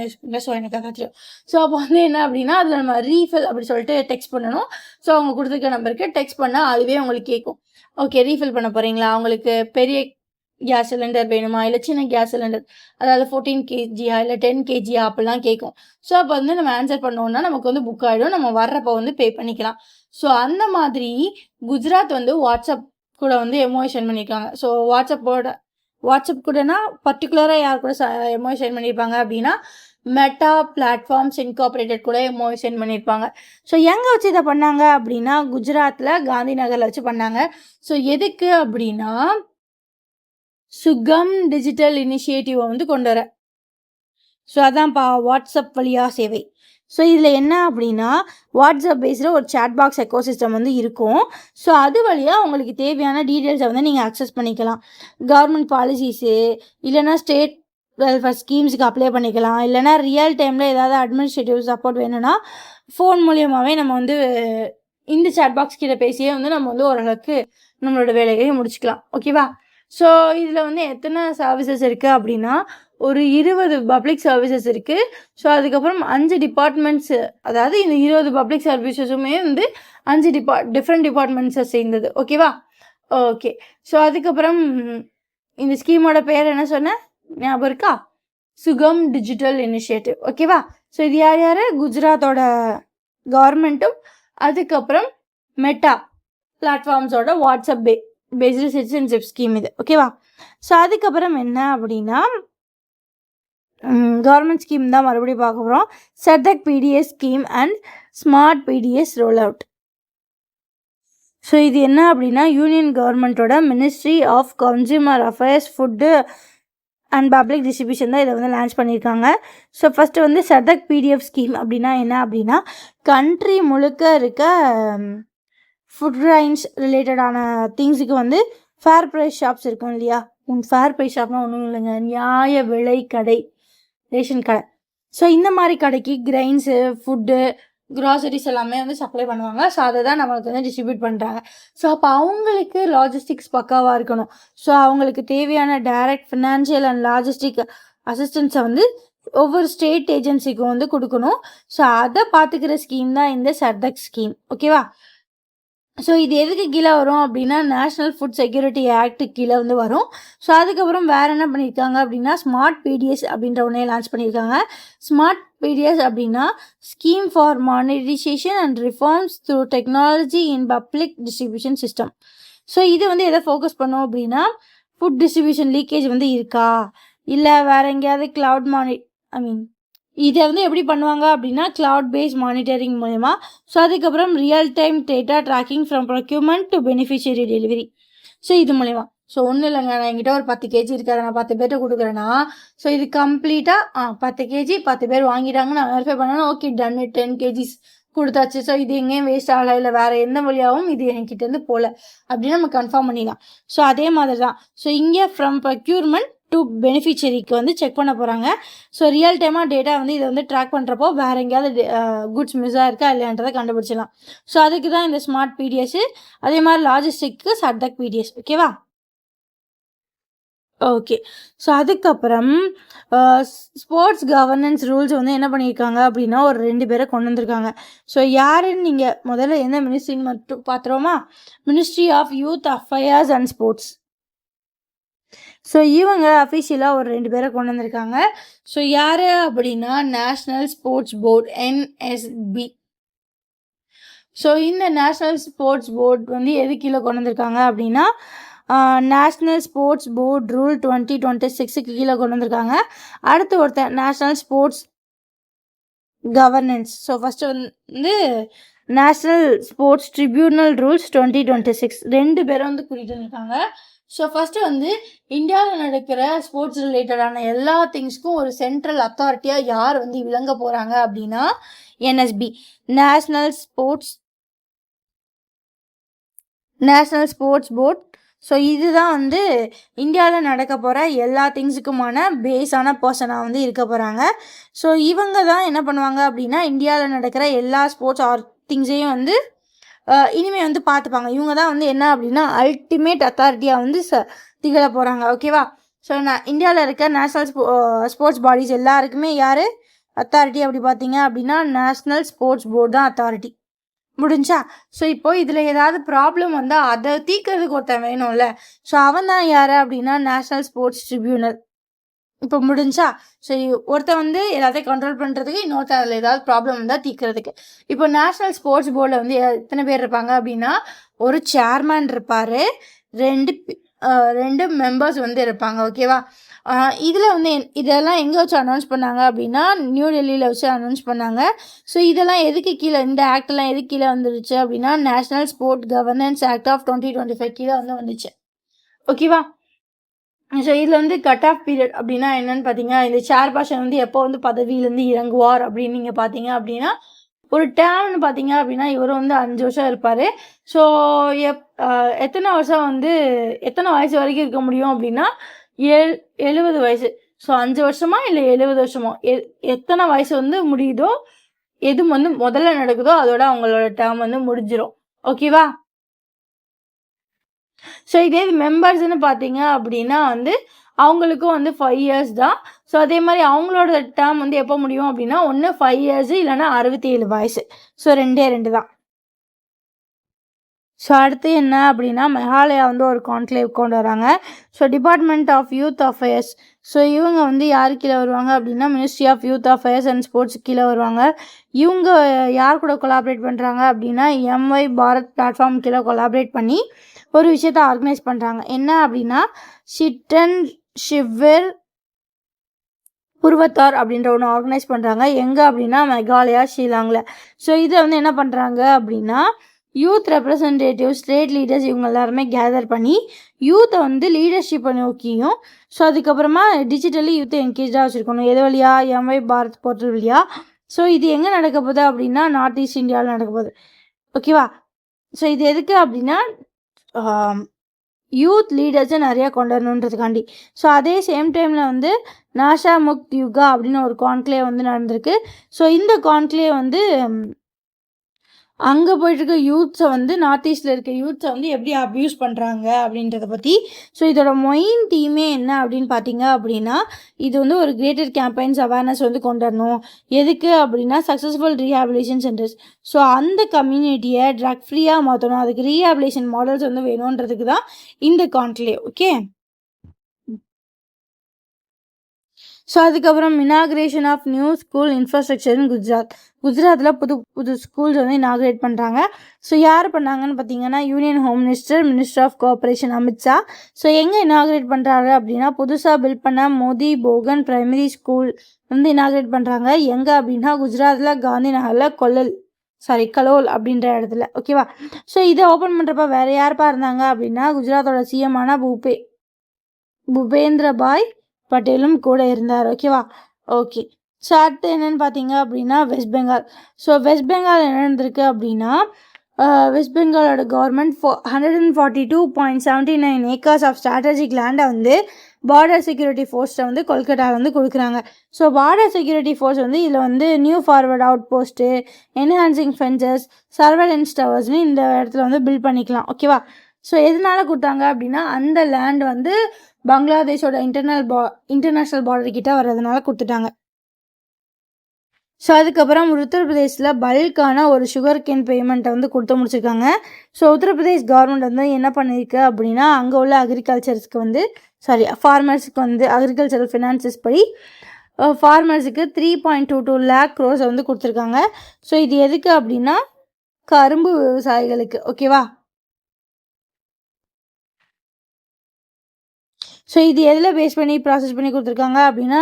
யூஸ் பண்ணுறேன். ஸோ எனக்கு தெரியும். ஸோ அப்போ என்ன அப்படின்னா, அதில் நம்ம ரீஃபில் அப்படி சொல்லிட்டு டெக்ஸ்ட் பண்ணணும். ஸோ அவங்க கொடுத்துருக்க நம்பருக்கு டெக்ஸ்ட் பண்ணால் அதுவே உங்களுக்கு கேட்கும். ஓகே, ரீஃபில் பண்ண போகிறீங்களா, அவங்களுக்கு பெரிய கேஸ் சிலிண்டர் வேணுமா, இல்லை சின்ன கேஸ் சிலிண்டர், அதாவது 14 kgயா இல்லை 10 kgயா அப்படிலாம் கேட்கும். ஸோ அப்போ நம்ம ஆன்சர் பண்ணோன்னா நமக்கு புக் ஆகிடும். நம்ம வர்றப்போ பே பண்ணிக்கலாம். ஸோ அந்த மாதிரி குஜராத் வாட்ஸ்அப் கூட எம்ஓஐ சைன் பண்ணியிருக்காங்க. ஸோ வாட்ஸ்அப் கூடனா பர்டிகுலராக யார் கூட எம்ஓஐ சைன் பண்ணியிருப்பாங்க அப்படின்னா, மெட்டா பிளாட்ஃபார்ம்ஸ் இன்கார்பரேட்டட் கூட எம்ஓஐ சைன் பண்ணியிருப்பாங்க. ஸோ எங்கே வச்சு இதை பண்ணாங்க அப்படின்னா, குஜராத்தில் காந்தி நகரில் வச்சு பண்ணாங்க. ஸோ எதுக்கு அப்படின்னா, சுகம் டிஜிட்டல் இனிஷியேட்டிவை கொண்டு வர. ஸோ அதான்ப்பா வாட்ஸ்அப் வழியாக சேவை. ஸோ இதில் என்ன அப்படின்னா, வாட்ஸ்அப் பேஸில் ஒரு சேட் பாக்ஸ் எக்கோசிஸ்டம் இருக்கும். ஸோ அது வழியாக உங்களுக்கு தேவையான டீட்டெயில்ஸை நீங்கள் அக்சஸ் பண்ணிக்கலாம். கவர்மெண்ட் பாலிசிஸு, இல்லைனா ஸ்டேட் வெல்ஃபேர் ஸ்கீம்ஸுக்கு அப்ளை பண்ணிக்கலாம். இல்லைனா ரியல் டைமில் ஏதாவது அட்மினிஸ்ட்ரேட்டிவ் சப்போர்ட் வேணும்னா ஃபோன் மூலியமாகவே நம்ம இந்த சேட் பாக்ஸ் கிட்ட பேசியே நம்ம ஓரளவுக்கு நம்மளோட வேலையை முடிச்சுக்கலாம். ஓகேவா? ஸோ இதில் எத்தனை சர்வீசஸ் இருக்குது அப்படின்னா, ஒரு 20 பப்ளிக் சர்வீசஸ் இருக்குது. ஸோ அதுக்கப்புறம் 5 டிபார்ட்மெண்ட்ஸு, அதாவது இந்த 20 பப்ளிக் சர்வீசஸுமே 5 டிஃப்ரெண்ட் டிபார்ட்மெண்ட்ஸை சேர்ந்தது. ஓகேவா? ஓகே. ஸோ அதுக்கப்புறம் இந்த ஸ்கீமோட பேர் என்ன சொன்னேன், ஞாபகம் இருக்கா? சுகம் டிஜிட்டல் இனிஷியேட்டிவ். ஓகேவா? ஸோ இது யார் குஜராத்தோட கவர்மெண்ட்டும், அதுக்கப்புறம் மெட்டா பிளாட்ஃபார்ம்ஸோட வாட்ஸ்அப் பேஸ்டு சிட்டிசன்ஷிப் ஸ்கீம் இது. ஓகேவா? ஸோ அதுக்கப்புறம் என்ன அப்படின்னா, கவர்மெண்ட் ஸ்கீம் தான் மறுபடியும் பார்க்க போகிறோம். Sarthak PDS scheme and smart PDS roll out. So இது என்ன அப்படின்னா, யூனியன் கவர்மெண்ட்டோட ministry of consumer affairs, food and public distribution தான் இதை லான்ச் பண்ணியிருக்காங்க. So first Sarthak PDF scheme அப்படின்னா என்ன அப்படின்னா, கண்ட்ரி முழுக்க இருக்க ஃபுட் ரைன்ஸ் ரிலேட்டடான திங்ஸுக்கு ஃபேர் ப்ரைஸ் ஷாப்ஸ் இருக்கும் இல்லையா? ஃபேர் ப்ரைஸ் ஷாப்னால் ஒன்றும் இல்லைங்க, நியாய விலை கடை, ரேஷன் கடை. ஸோ இந்த மாதிரி கடைக்கு கிரைன்ஸு, ஃபுட்டு, க்ராசரிஸ் எல்லாமே சப்ளை பண்ணுவாங்க. ஸோ அதை தான் நம்மளுக்கு டிஸ்ட்ரிபியூட் பண்ணுறாங்க. ஸோ அப்போ அவங்களுக்கு லாஜிஸ்டிக்ஸ் பக்காவாக இருக்கணும். ஸோ அவங்களுக்கு தேவையான டைரக்ட் ஃபினான்ஷியல் அண்ட் லாஜிஸ்டிக் அசிஸ்டன்ஸை ஒவ்வொரு ஸ்டேட் ஏஜென்சிக்கும் கொடுக்கணும். ஸோ அதை பார்த்துக்கிற ஸ்கீம் தான் இந்த சர்தக் ஸ்கீம். ஓகேவா? ஸோ இது எதுக்கு கீழே வரும் அப்படின்னா, நேஷ்னல் ஃபுட் செக்யூரிட்டி ஆக்ட்டுக்கு கீழே வரும். ஸோ அதுக்கப்புறம் வேறு என்ன பண்ணியிருக்காங்க அப்படின்னா, ஸ்மார்ட் பிடிஎஸ் அப்படின்ற ஒன்றே லான்ச் பண்ணியிருக்காங்க. ஸ்மார்ட் பிடிஎஸ் அப்படின்னா, scheme for monetisation and reforms through technology in public distribution system. So இது எதை ஃபோக்கஸ் பண்ணோம் அப்படின்னா, ஃபுட் டிஸ்ட்ரிபியூஷன் லீக்கேஜ் இருக்கா, இல்லை வேறு எங்கேயாவது க்ளவுட் இதை எப்படி பண்ணுவாங்க அப்படின்னா, கிளவுட் பேஸ்ட் மானிட்டரிங் மூலமா. ஸோ அதுக்கப்புறம் real time data tracking from procurement to beneficiary delivery. So இது மூலமா. ஸோ ஒன்றும் இல்லைங்க, நான் என்கிட்ட ஒரு 10 kg இருக்காது, நான் 10 பேர்கிட்ட கொடுக்குறேன்னா, ஸோ இது கம்ப்ளீட்டாக 10 kg 10 பேர் வாங்கிட்டாங்க, நான் வெரிஃபை பண்ணணும். ஓகே, டன், 10 kgs கொடுத்தாச்சு. ஸோ இது எங்கேயும் வேஸ்ட் ஆகலை, இல்லை வேறு எந்த வழியாகவும் இது என்கிட்டேருந்து போகல அப்படின்னு நம்ம கன்ஃபார்ம் பண்ணிடலாம். ஸோ அதே மாதிரி தான். ஸோ இங்கே ஃப்ரம் ப்ரொக்யூர்மெண்ட் டு பெனிஃபிஷரிக்கு செக் பண்ண போகிறாங்க. ஸோ ரியல் டைமாக டேட்டா இதை ட்ராக் பண்ணுறப்போ வேறு எங்கேயாவது குட்ஸ் மிஸ் ஆகிருக்கா இல்லைன்றதை கண்டுபிடிச்சிடலாம். ஸோ அதுக்கு தான் இந்த ஸ்மார்ட் பிடிஎஸ். அதே மாதிரி லாஜிஸ்டிக்கு சர்தக் பிடிஎஸ். ஓகேவா? ஓகே. ஸோ அதுக்கப்புறம் ஸ்போர்ட்ஸ் கவர்னன்ஸ் ரூல்ஸ் என்ன பண்ணியிருக்காங்க அப்படின்னா, ஒரு 2 பேரை கொண்டு வந்திருக்காங்க. ஸோ யாருன்னு நீங்கள் முதல்ல எந்த மினிஸ்ட்ரின்னு மட்டும் பார்த்துருவோமா? Ministry of youth affairs and sports. So இவங்க அஃபிஷியலாக ஒரு 2 பேரை கொண்டு வந்திருக்காங்க. ஸோ யார் அப்படின்னா, national sports board, NSB. So இந்த நேஷ்னல் ஸ்போர்ட்ஸ் போர்ட் எது கீழே கொண்டு வந்திருக்காங்க அப்படின்னா, நேஷ்னல் ஸ்போர்ட்ஸ் போர்ட் ரூல் 2026க்கு கீழே கொண்டு வந்திருக்காங்க. அடுத்து ஒருத்தர் national sports governance. So first national sports tribunal rules 2026, 2 பேரை கூட்டிகிட்டு வந்திருக்காங்க. ஸோ ஃபஸ்ட்டு வந்து இந்தியாவில் நடக்கிற ஸ்போர்ட்ஸ் ரிலேட்டடான எல்லா திங்ஸ்க்கும் ஒரு சென்ட்ரல் அத்தாரிட்டியாக யார் வந்து விளங்க போகிறாங்க அப்படின்னா NSB, national sports board. So இதுதான் வந்து இந்தியாவில் நடக்க போகிற எல்லா திங்ஸுக்குமான பேஸான பர்சனாக வந்து இருக்க போகிறாங்க. ஸோ இவங்க தான் என்ன பண்ணுவாங்க அப்படின்னா இந்தியாவில் நடக்கிற எல்லா ஸ்போர்ட்ஸ் ஆர் திங்ஸையும் வந்து இனிமேல் வந்து பார்த்துப்பாங்க. இவங்க தான் வந்து என்ன அப்படின்னா அல்டிமேட் அத்தாரிட்டியாக வந்து திகழ போகிறாங்க. ஓகேவா? ஸோ இந்தியாவில் இருக்க நேஷ்னல் ஸ்போர்ட்ஸ் பாடிஸ் எல்லாருக்குமே யார் அத்தாரிட்டி அப்படி பார்த்தீங்க அப்படின்னா நேஷ்னல் ஸ்போர்ட்ஸ் போர்டு தான் அத்தாரிட்டி. முடிஞ்சா? ஸோ இப்போது இதில் ஏதாவது ப்ராப்ளம் வந்தால் அதை தீர்க்கறதுக்கு ஒருத்தன் வேணும்ல. ஸோ அவன் தான் யார் அப்படின்னா நேஷ்னல் ஸ்போர்ட்ஸ் ட்ரிபியூனல். இப்போ முடிஞ்சா? ஸோ ஒருத்தன் வந்து எல்லாத்தையும் கண்ட்ரோல் பண்ணுறதுக்கு, இன்னொருத்தர் அதில் ஏதாவது ப்ராப்ளம் வந்தால் தீர்க்கறதுக்கு. இப்போ நேஷ்னல் ஸ்போர்ட்ஸ் போர்டில் வந்து எத்தனை பேர் இருப்பாங்க அப்படின்னா ஒரு சேர்மேன் இருப்பார், ரெண்டு மெம்பர்ஸ் வந்து இருப்பாங்க. ஓகேவா? இதில் வந்து இதெல்லாம் எங்கே வச்சு அனௌன்ஸ் பண்ணாங்க அப்படின்னா நியூ டெல்லியில் வச்சு அனௌன்ஸ் பண்ணாங்க. ஸோ இதெல்லாம் எதுக்கு கீழே, இந்த ஆக்டெல்லாம் எதுக்கு கீழே வந்துருச்சு அப்படின்னா national sport governance act of 2025 கீழே வந்து வந்துச்சு. ஓகேவா? ஸோ இதில் வந்து கட் ஆஃப் பீரியட் அப்படின்னா என்னென்னு பார்த்தீங்கன்னா இந்த சேர்பர்சன் வந்து எப்போ வந்து பதவியிலேருந்து இறங்குவார் அப்படின்னு நீங்கள் பார்த்தீங்க அப்படின்னா ஒரு டேர்ம்னு பார்த்தீங்க அப்படின்னா இவர் வந்து 5 வருஷம் இருப்பார். ஸோ எத்தனை வருஷம் வந்து எத்தனை வயசு வரைக்கும் இருக்க முடியும் அப்படின்னா 70 வயசு. ஸோ 5 வருஷமா இல்லை 70 வருஷமா எத்தனை வயசு வந்து முடியுதோ, எது வந்து முதல்ல நடக்குதோ அதோட அவங்களோட டேர்ம் வந்து முடிஞ்சிடும். ஓகேவா? ஸோ இதே மெம்பர்ஸ்ன்னு பார்த்தீங்க அப்படின்னா வந்து அவங்களுக்கும் வந்து 5 இயர்ஸ் தான். ஸோ அதே மாதிரி அவங்களோட டேர்ம் வந்து எப்போ முடியும் அப்படின்னா ஒன்று 5 இயர்ஸு இல்லைன்னா 67 வயசு. ஸோ 2 தான். ஸோ அடுத்து என்ன அப்படின்னா மெகாலயா வந்து ஒரு கான்க்ளேவ் கொண்டு வராங்க. So department of youth affairs. So இவங்க வந்து யார் கீழே வருவாங்க அப்படின்னா ministry of youth affairs and sports கீழே வருவாங்க. இவங்க யார் கூட கொலாபரேட் பண்ணுறாங்க அப்படின்னா எம்ஒய் பாரத் பிளாட்ஃபார்ம் கீழே கொலாபரேட் பண்ணி ஒரு விஷயத்தை ஆர்கனைஸ் பண்ணுறாங்க. என்ன அப்படின்னா சிட்டன் ஷிவ்வர் புர்வத்தார் அப்படின்ற ஒன்று ஆர்கனைஸ் பண்ணுறாங்க. எங்கே அப்படின்னா மெகாலயா, ஷில்லாங்கில். ஸோ இதை வந்து என்ன பண்ணுறாங்க அப்படின்னா யூத் ரெப்ரசன்டேட்டிவ், ஸ்டேட் லீடர்ஸ் இவங்க எல்லாருமே கேதர் பண்ணி யூத்தை வந்து லீடர்ஷிப்பை நோக்கியும், ஸோ அதுக்கப்புறமா டிஜிட்டலி யூத்தை என்கேஜாக வச்சுருக்கணும். எது வழியா? எம்ஒய் பாரத் போர்ட்டல் வழியா. ஸோ இது எங்கே நடக்க போகுது அப்படின்னா நார்த் ஈஸ்ட் இந்தியாவில் நடக்க போகுது. ஓகேவா? ஸோ இது எதுக்கு அப்படின்னா யூத் லீடர்ஸை நிறையா கொண்டு வரணுன்றதுக்காண்டி. ஸோ அதே சேம் டைமில் வந்து நாஷா முக்த் யுகா அப்படின்னு ஒரு கான்க்ளேவ் வந்து நடந்திருக்கு. ஸோ இந்த கான்க்ளேவ் வந்து அங்கே போயிட்டுருக்க யூத்ஸை வந்து நார்த் ஈஸ்டில் இருக்க யூத்ஸை வந்து எப்படி அப்யூஸ் பண்ணுறாங்க அப்படின்றத பற்றி. ஸோ இதோட மெயின் டீமே என்ன அப்படின்னு பார்த்தீங்க அப்படின்னா இது வந்து ஒரு கிரேட்டர் கேம்பெயின்ஸ் அவேர்னஸ் வந்து கொண்டு வரணும். எதுக்கு அப்படின்னா சக்ஸஸ்ஃபுல் ரீஹாபிலேஷன் சென்டர்ஸ். ஸோ அந்த கம்யூனிட்டியை ட்ரக் ஃப்ரீயாக மாற்றணும், அதுக்கு ரீஹாபிலேஷன் மாடல்ஸ் வந்து வேணுன்றதுக்கு தான் இந்த கான்க்ளேவ். ஓகே. ஸோ அதுக்கப்புறம் inauguration of new school infrastructure in குஜராத்தில் புது ஸ்கூல்ஸ் வந்து இனாக்ரேட் பண்ணுறாங்க. ஸோ யார் பண்ணாங்கன்னு பார்த்தீங்கன்னா union home minister of cooperation Amit Shah. So எங்கே இனாக்ரேட் பண்ணுறாங்க அப்படின்னா புதுசாக பில்ட் பண்ண மோதி போகன் பிரைமரி ஸ்கூல் வந்து இனாக்ரேட் பண்ணுறாங்க. எங்கே அப்படின்னா குஜராத்தில் காந்தி நகரில் கலோல் அப்படின்ற இடத்துல. ஓகேவா? ஸோ இதை ஓப்பன் பண்ணுறப்ப வேறு யாருப்பா இருந்தாங்க அப்படின்னா குஜராத்தோட சிஎம்மான பூபேந்திரபாய் பட்டேலும் கூட இருந்தார். ஓகேவா? ஓகே. ஸோ அடுத்து என்னென்னு பார்த்தீங்க அப்படின்னா West Bengal. So West Bengal என்ன இருந்திருக்கு அப்படின்னா வெஸ்ட் பெங்காலோட கவர்மெண்ட் 142.79 ஏக்கர்ஸ் ஆஃப் ஸ்ட்ராட்டஜிக் லேண்டை வந்து பார்டர் செக்யூரிட்டி ஃபோர்ஸை வந்து கொல்கட்டாவில் வந்து கொடுக்குறாங்க. ஸோ பார்டர் செக்யூரிட்டி ஃபோர்ஸ் வந்து இதில் வந்து new forward outpost, enhancing fences, surveillance டவர்ஸ்னு இந்த இடத்துல வந்து பில்ட் பண்ணிக்கலாம். ஓகேவா? ஸோ எதனால கொடுத்தாங்க அப்படின்னா அந்த லேண்ட் வந்து பங்களாதேஷோட இன்டர்நேஷ்னல் பார்டர் கிட்ட வர்றதுனால கொடுத்துட்டாங்க. ஸோ அதுக்கப்புறம் உத்தரப்பிரதேசில் பல்கான ஒரு சுகர் கேன் பேமெண்ட்டை வந்து கொடுத்து முடிச்சிருக்காங்க. ஸோ உத்தரப்பிரதேஷ் கவர்மெண்ட் வந்து என்ன பண்ணியிருக்கு அப்படின்னா அங்கே உள்ள ஃபார்மர்ஸுக்கு வந்து அக்ரிகல்ச்சரல் ஃபினான்சஸ் படி ஃபார்மர்ஸுக்கு 3.22 lakh crores வந்து கொடுத்துருக்காங்க. ஸோ இது எதுக்கு அப்படின்னா கரும்பு விவசாயிகளுக்கு. ஓகேவா? ஸோ இது எதில் பேஸ் பண்ணி ப்ராசஸ் பண்ணி கொடுத்துருக்காங்க அப்படின்னா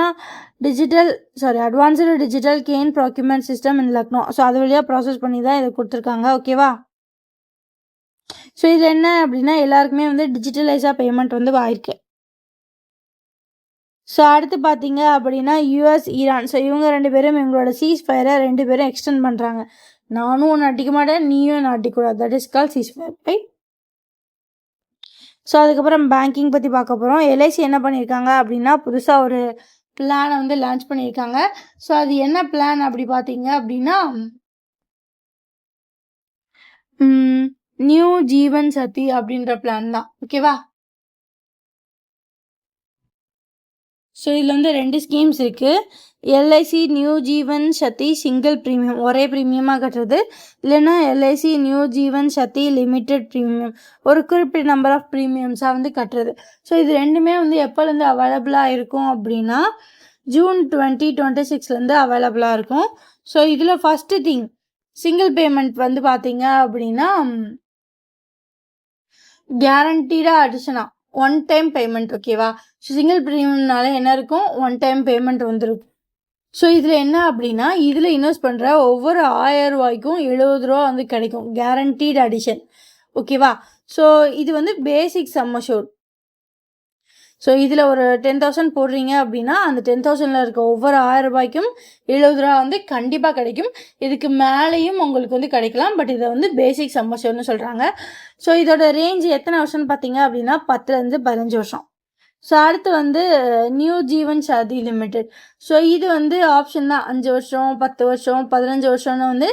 advanced digital cane procurement system in Lucknow. So அது வழியாக ப்ராசஸ் பண்ணி தான் இதை கொடுத்துருக்காங்க. ஓகேவா? ஸோ இதில் என்ன அப்படின்னா எல்லாருக்குமே வந்து டிஜிட்டலைஸாக பேமெண்ட் வந்து ஆயிருக்கு. ஸோ அடுத்து பார்த்தீங்க அப்படின்னா யூஎஸ் ஈரான். ஸோ இவங்க 2 பேரும் இவங்களோட சீஸ்ஃபயரை 2 பேரும் எக்ஸ்டெண்ட் பண்ணுறாங்க. நானும் ஒன்று அடிக்க மாட்டேன், நீயும் ஒன்று அடிக்கூடாது. That is call ceasefire, right? So அதுக்கப்புறம் பேங்கிங் பற்றி பார்க்க போகிறோம். எல்ஐசி என்ன பண்ணியிருக்காங்க அப்படின்னா புதுசாக ஒரு பிளானை வந்து லான்ச் பண்ணியிருக்காங்க. ஸோ அது என்ன பிளான் அப்படி பார்த்தீங்க அப்படின்னா நியூ ஜீவன் சதி அப்படின்ற பிளான் தான். ஓகேவா? ஸோ இதில் வந்து 2 ஸ்கீம்ஸ் இருக்குது. எல்ஐசி நியூ ஜீவன் சதி சிங்கிள் ப்ரீமியம், ஒரே ப்ரீமியமாக கட்டுறது. இல்லைன்னா எல்ஐசி நியூ ஜீவன் சதி லிமிட்டெட் ப்ரீமியம், ஒரு குறிப்பிட்ட நம்பர் ஆஃப் ப்ரீமியம்ஸாக வந்து கட்டுறது. ஸோ இது ரெண்டுமே வந்து எப்போலேருந்து அவைலபிளாக இருக்கும் அப்படின்னா ஜூன் 2026 அவைலபிளாக இருக்கும். ஸோ இதில் ஃபஸ்ட்டு திங் சிங்கிள் பேமெண்ட் வந்து பார்த்தீங்க அப்படின்னா கேரண்டீடாக அடிஷனாக ஒன் டைம் பேமெண்ட். ஓகேவா? ஸோ சிங்கிள் ப்ரீமியம்னால என்ன இருக்கும், ஒன் டைம் பேமெண்ட் வந்துருக்கும். ஸோ இதில் என்ன அப்படின்னா இதில் இன்வெஸ்ட் பண்ணுற ஒவ்வொரு 1000 ரூபாய்க்கும் 70 ரூபா வந்து கிடைக்கும், கேரண்டீட் அடிஷன். ஓகேவா? ஸோ இது வந்து பேசிக் சம் அஷ்யூர்ட். ஸோ இதில் ஒரு 10,000 போடுறீங்க அப்படின்னா அந்த 10,000ல் இருக்க ஒவ்வொரு 1000 ரூபாய்க்கும் 70 ரூபா வந்து கண்டிப்பாக கிடைக்கும். இதுக்கு மேலேயும் உங்களுக்கு வந்து கிடைக்கலாம். பட் இதை வந்து பேசிக் சம் அஷ்யூர்ட்னு சொல்கிறாங்க. ஸோ இதோட ரேஞ்ச் எத்தனை வருஷம்னு பார்த்தீங்க அப்படின்னா 10லேருந்து 15 வருஷம். ஸோ அடுத்து வந்து நியூ ஜீவன் சதி லிமிடெட். ஸோ இது வந்து ஆப்ஷன் தான். 5 வருஷம், 10 வருஷம், 15 வருஷம்னு வந்து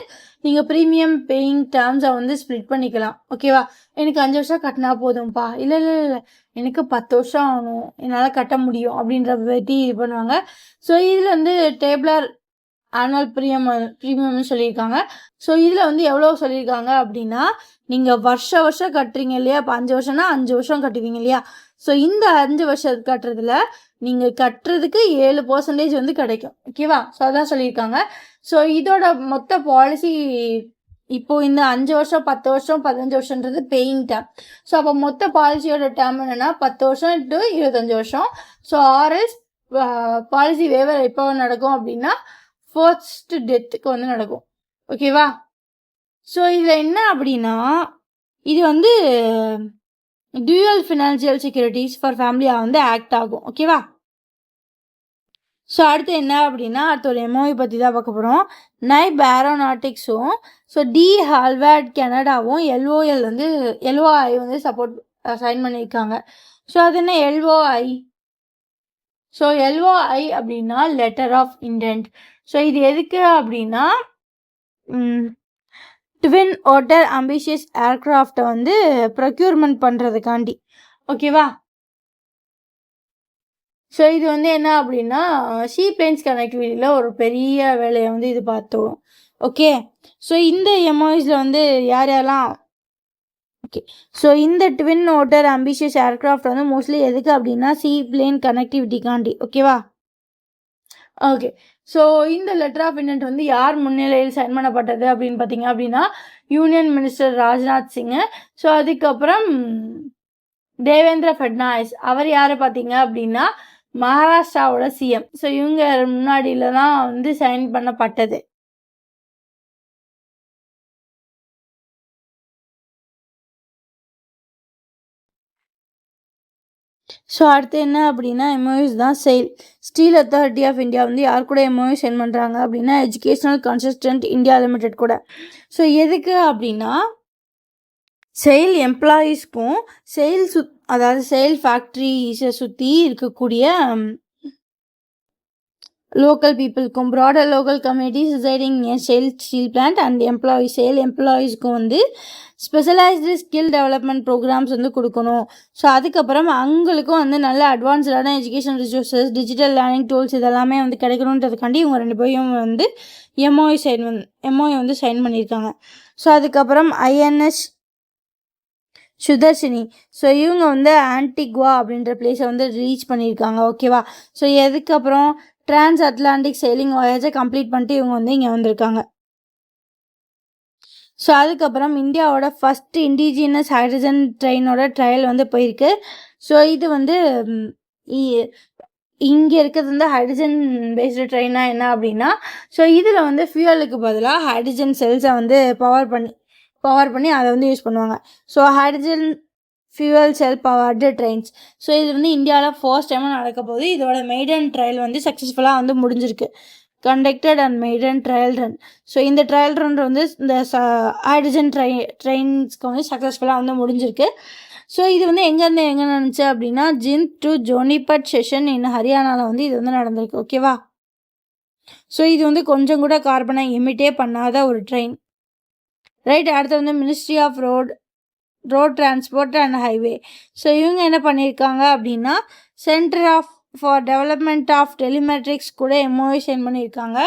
நீங்கள் ப்ரீமியம் பேயிங் டேர்ம்ஸை வந்து ஸ்ப்ளிட் பண்ணிக்கலாம். ஓகேவா? எனக்கு 5 வருஷம் கட்டினா போதும்ப்பா, இல்லை இல்லை இல்லை எனக்கு 10 வருஷம் ஆகணும், என்னால் கட்ட முடியும் அப்படின்ற பற்றி இது பண்ணுவாங்க. ஸோ இதில் வந்து டேபிளர் ஆனுவல் ப்ரீமியம்னு சொல்லியிருக்காங்க. ஸோ இதில் வந்து எவ்வளோ சொல்லியிருக்காங்க அப்படின்னா நீங்கள் வருஷம் கட்டுறீங்க இல்லையா, இப்போ 5 வருஷம்னா 5 வருஷம் கட்டுவீங்க இல்லையா. ஸோ இந்த 5 வருஷம் கட்டுறதுல நீங்கள் கட்டுறதுக்கு 7% வந்து கிடைக்கும். ஓகேவா? ஸோ அதான் சொல்லியிருக்காங்க. ஸோ இதோட மொத்த பாலிசி இப்போது இந்த 5 வருஷம், 10 வருஷம், 15 வருஷன்றது பேயிங் டேர்ம். ஸோ அப்போ மொத்த பாலிசியோட டேர்ம் என்னென்னா 10 வருஷம் டு 25 வருஷம். ஸோ ஆர்எஸ் பாலிசி வேவர் எப்போ நடக்கும் அப்படின்னா ஃபர்ஸ்ட் டெத்துக்கு வந்து நடக்கும். ஓகேவா? ஸோ இதில் என்ன அப்படின்னா இது வந்து டியூயல் ஃபினான்ஷியல் செக்யூரிட்டிஸ் ஃபார் ஃபேமிலியாக வந்து ஆக்ட் ஆகும். ஓகேவா? ஸோ அடுத்து என்ன அப்படின்னா அடுத்த ஒரு எம்ஓஐ பற்றி தான் பார்க்க போகிறோம். நைப் ஏரோநாட்டிக்ஸும் ஸோ டி ஹால்வேர்ட் கனடாவும் எல்ஓஎல் வந்து எல்ஓஐ வந்து சப்போர்ட் சைன் பண்ணியிருக்காங்க. ஸோ அது என்ன எல்ஓஐ? ஸோ எல்ஓஐ அப்படின்னா லெட்டர் ஆஃப் இன்டென்ட். ஸோ இது எதுக்கு அப்படின்னா ட்வின் ஓட்டர் அம்பிஷியஸ் ஏர்க்ராஃப்டை வந்து ப்ரொக்யூர்மெண்ட் பண்ணுறதுக்காண்டி. ஓகேவா? ஸோ இது வந்து என்ன அப்படின்னா ஷீ பிளேன்ஸ் கனெக்டிவிட்டியில் ஒரு பெரிய வேலையை வந்து இது பார்த்தோம். ஓகே. ஸோ இந்த எம்ஓஎஸில் வந்து யாரெல்லாம் ஓகே. ஸோ இந்த ட்வின் ஓட்டர் அம்பிஷியஸ் ஏர்க்ராஃப்ட் வந்து மோஸ்ட்லி எதுக்கு அப்படின்னா ஷீ பிளேன் கனெக்டிவிட்டிக்காண்டி. ஓகேவா? ஓகே. ஸோ இந்த லெட்டர் ஆஃப் இன்டென்ட் வந்து யார் முன்னிலையில் சைன் பண்ணப்பட்டது அப்படின்னு பார்த்தீங்க அப்படின்னா யூனியன் மினிஸ்டர் ராஜ்நாத் சிங்கு. ஸோ அதுக்கப்புறம் தேவேந்திர ஃபட்னாவிஸ், அவர் யார் பார்த்தீங்க அப்படின்னா மகாராஷ்டிராவோட சிஎம். ஸோ இவங்க முன்னாடியில தான் வந்து சைன் பண்ணப்பட்டது. ஸோ அடுத்து என்ன அப்படின்னா எம்ஓஎஸ் தான் SAIL. Steel authority of India வந்து யார் கூட எம்ஓஎஸ் சைன் பண்ணுறாங்க அப்படின்னா எஜுகேஷனல் கன்சல்டன்ட் இந்தியா லிமிடெட் கூட. ஸோ எதுக்கு அப்படின்னா செயில் எம்ப்ளாயீஸ்க்கும் செயில் அதாவது செயில் ஃபேக்ட்ரிஸை சுற்றி இருக்கக்கூடிய local பீப்புளுக்கும் broader local communities residing near steel plant and employees SAIL எம்ப்ளாயீஸ்க்கும் வந்து ஸ்பெஷலைஸ்டு ஸ்கில் டெவலப்மெண்ட் ப்ரோக்ராம்ஸ் வந்து கொடுக்கணும். ஸோ அதுக்கப்புறம் அவங்களுக்கும் வந்து நல்ல அட்வான்ஸ்டான education resources, digital learning tools இதெல்லாமே வந்து கிடைக்கணுன்றதுக்காண்டி இவங்க 2 பேரும் வந்து எம்ஓஐ வந்து சைன் பண்ணியிருக்காங்க. ஸோ அதுக்கப்புறம் ஐஎன்எஸ் சுதர்ஷினி. ஸோ இவங்க வந்து ஆன்டிகுவா அப்படின்ற பிளேஸை வந்து ரீச் பண்ணியிருக்காங்க. ஓகேவா? ஸோ எதுக்கப்புறம் டிரான்ஸ் அட்லாண்டிக் செயிலிங் வாயேஜை கம்ப்ளீட் பண்ணிட்டு இவங்க வந்து இங்கே வந்திருக்காங்க. ஸோ அதுக்கப்புறம் இந்தியாவோட ஃபஸ்ட்டு இண்டிஜினஸ் ஹைட்ரஜன் ட்ரெயினோட ட்ரையல் வந்து போயிருக்கு. ஸோ இது வந்து இங்கே இருக்கிறது வந்து ஹைட்ரஜன் பேஸ்டு ட்ரெயினாக என்ன அப்படின்னா ஸோ இதில் வந்து ஃபியூயலுக்கு பதிலாக ஹைட்ரஜன் செல்ஸை வந்து பவர் பண்ணி பவர் பண்ணி அதை வந்து யூஸ் பண்ணுவாங்க. ஸோ ஹைட்ரஜன் ஃபியூவல் செல் பவர்டு ட்ரெயின்ஸ். ஸோ இது வந்து இந்தியாவில் ஃபர்ஸ்ட் டைமாக நடக்க போகுது. இதோட மெய்டன் ட்ரையல் வந்து சக்ஸஸ்ஃபுல்லாக வந்து முடிஞ்சிருக்கு. Conducted and maiden trial run. So இந்த ட்ரையல் ரன் வந்து இந்த ஹைட்ரஜன் ட்ரெயின்ஸ்க்கு வந்து சக்ஸஸ்ஃபுல்லாக வந்து முடிஞ்சிருக்கு. ஸோ இது வந்து எங்கேருந்து எங்கே நடந்துச்சு அப்படின்னா ஜிந்த் டு ஜோனிபட் செஷன் இன் ஹரியானாவில் வந்து இது வந்து நடந்திருக்கு. ஓகேவா? ஸோ இது வந்து கொஞ்சம் கூட கார்பனை எமிட்டே பண்ணாத ஒரு ட்ரெயின். ரைட். அடுத்து வந்து ministry of road transport and highway. So இவங்க என்ன பண்ணியிருக்காங்க அப்படின்னா centre for development of telematics கூட எம்ஓஏ சைன் பண்ணியிருக்காங்க.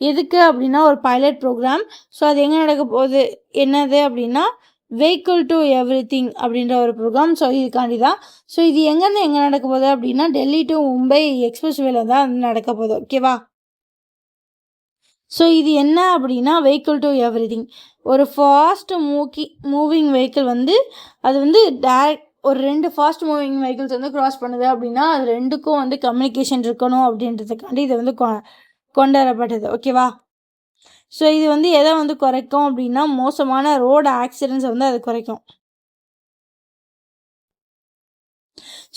எதுக்கு அப்படின்னா ஒரு பைலட் ப்ரோக்ராம். ஸோ அது எங்கே நடக்க போகுது, என்னது அப்படின்னா வெஹிக்கிள் டு எவ்ரிதிங் அப்படின்ற ஒரு ப்ரோக்ராம். ஸோ இதுக்காண்டி தான். ஸோ இது எங்கேருந்து எங்கே நடக்க போகுது அப்படின்னா டெல்லி டு மும்பை எக்ஸ்பிரஸ்வேல தான் நடக்க போகுது. ஓகேவா? ஸோ இது என்ன அப்படின்னா வெஹிக்கிள் டு எவ்ரிதிங். ஒரு ஃபாஸ்ட் மூவிங் வெஹிக்கிள் வந்து அது வந்து ஒரு 2 ஃபாஸ்ட் மூவிங் வெஹிக்கிள்ஸ் வந்து க்ராஸ் பண்ணுது அப்படின்னா அது 2க்கும் வந்து கம்யூனிகேஷன் இருக்கணும் அப்படின்றதுக்காண்டி இது வந்து கொண்டு வரப்பட்டது. ஓகேவா? ஸோ இது வந்து எதை வந்து குறைக்கும் அப்படின்னா மோசமான ரோடு ஆக்சிடென்ட்ஸை வந்து அது குறைக்கும்.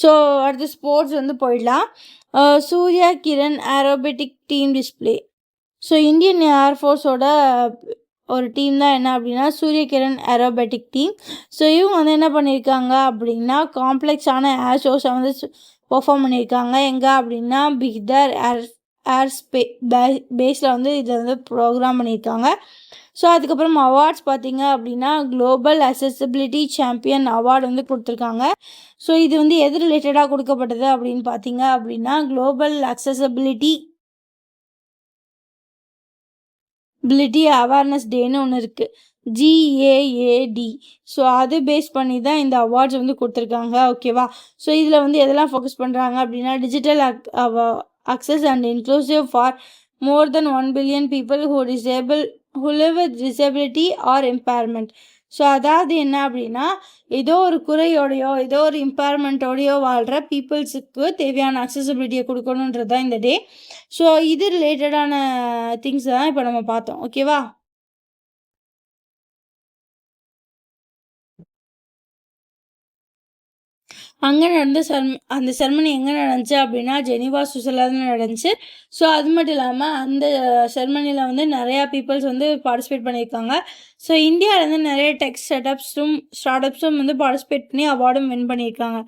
ஸோ அடுத்து ஸ்போர்ட்ஸ் வந்து போயிடலாம். Surya Kiran aerobatic team display. So Indian ஏர்ஃபோர்ஸோட ஒரு டீம் தான் என்ன அப்படின்னா சூரிய கிரண் ஏரோபேட்டிக் டீம். ஸோ இவங்க வந்து என்ன பண்ணியிருக்காங்க அப்படின்னா காம்ப்ளெக்ஸான ஏர் ஷோஸை வந்து பெர்ஃபார்ம் பண்ணியிருக்காங்க. எங்கே அப்படின்னா பிக்தர் பேஸில் வந்து இதை வந்து ப்ரோக்ராம் பண்ணியிருக்காங்க. ஸோ அதுக்கப்புறம் அவார்ட்ஸ் பார்த்தீங்க அப்படின்னா குளோபல் அக்சசிபிலிட்டி சாம்பியன் அவார்டு வந்து கொடுத்துருக்காங்க. ஸோ இது வந்து எது ரிலேட்டடாக கொடுக்கப்பட்டது அப்படின்னு பார்த்தீங்க அப்படின்னா குளோபல் அக்சசிபிலிட்டி அவேர்னஸ் டேன்னு ஒன்று இருக்குது, GAAD. ஸோ அது பேஸ் பண்ணி தான் இந்த அவார்ட்ஸ் வந்து கொடுத்துருக்காங்க. ஓகேவா? ஸோ இதில் வந்து எதெல்லாம் ஃபோக்கஸ் பண்ணுறாங்க அப்படின்னா digital access and inclusive for more then 1 billion people who live with disability or impairment. So அதாவது என்ன அப்படின்னா ஏதோ ஒரு குறையோடையோ ஏதோ ஒரு இம்பேர்மெண்ட்டோடையோ வாழ்கிற பீப்புள்ஸுக்கு தேவையான அக்சசிபிலிட்டியை கொடுக்கணுன்றது தான் இந்த டே. ஸோ இது ரிலேட்டடான திங்ஸ் தான் இப்போ நம்ம பார்த்தோம். ஓகேவா? அங்கே நடந்த அந்த செரமனி எங்கே நடந்துச்சு அப்படின்னா ஜெனீவா சுவிட்சர்லாந்தில் நடந்துச்சு. ஸோ அது மட்டும் இல்லாமல் அந்த செரமனியில் வந்து நிறையா பீப்புள்ஸ் வந்து பார்ட்டிசிபேட் பண்ணியிருக்காங்க. ஸோ இந்தியாவிலேருந்து நிறைய டெக் ஸ்டார்ட்-அப்ஸும் வந்து பார்ட்டிசிபேட் பண்ணி அவார்டும் வின் பண்ணியிருக்காங்க.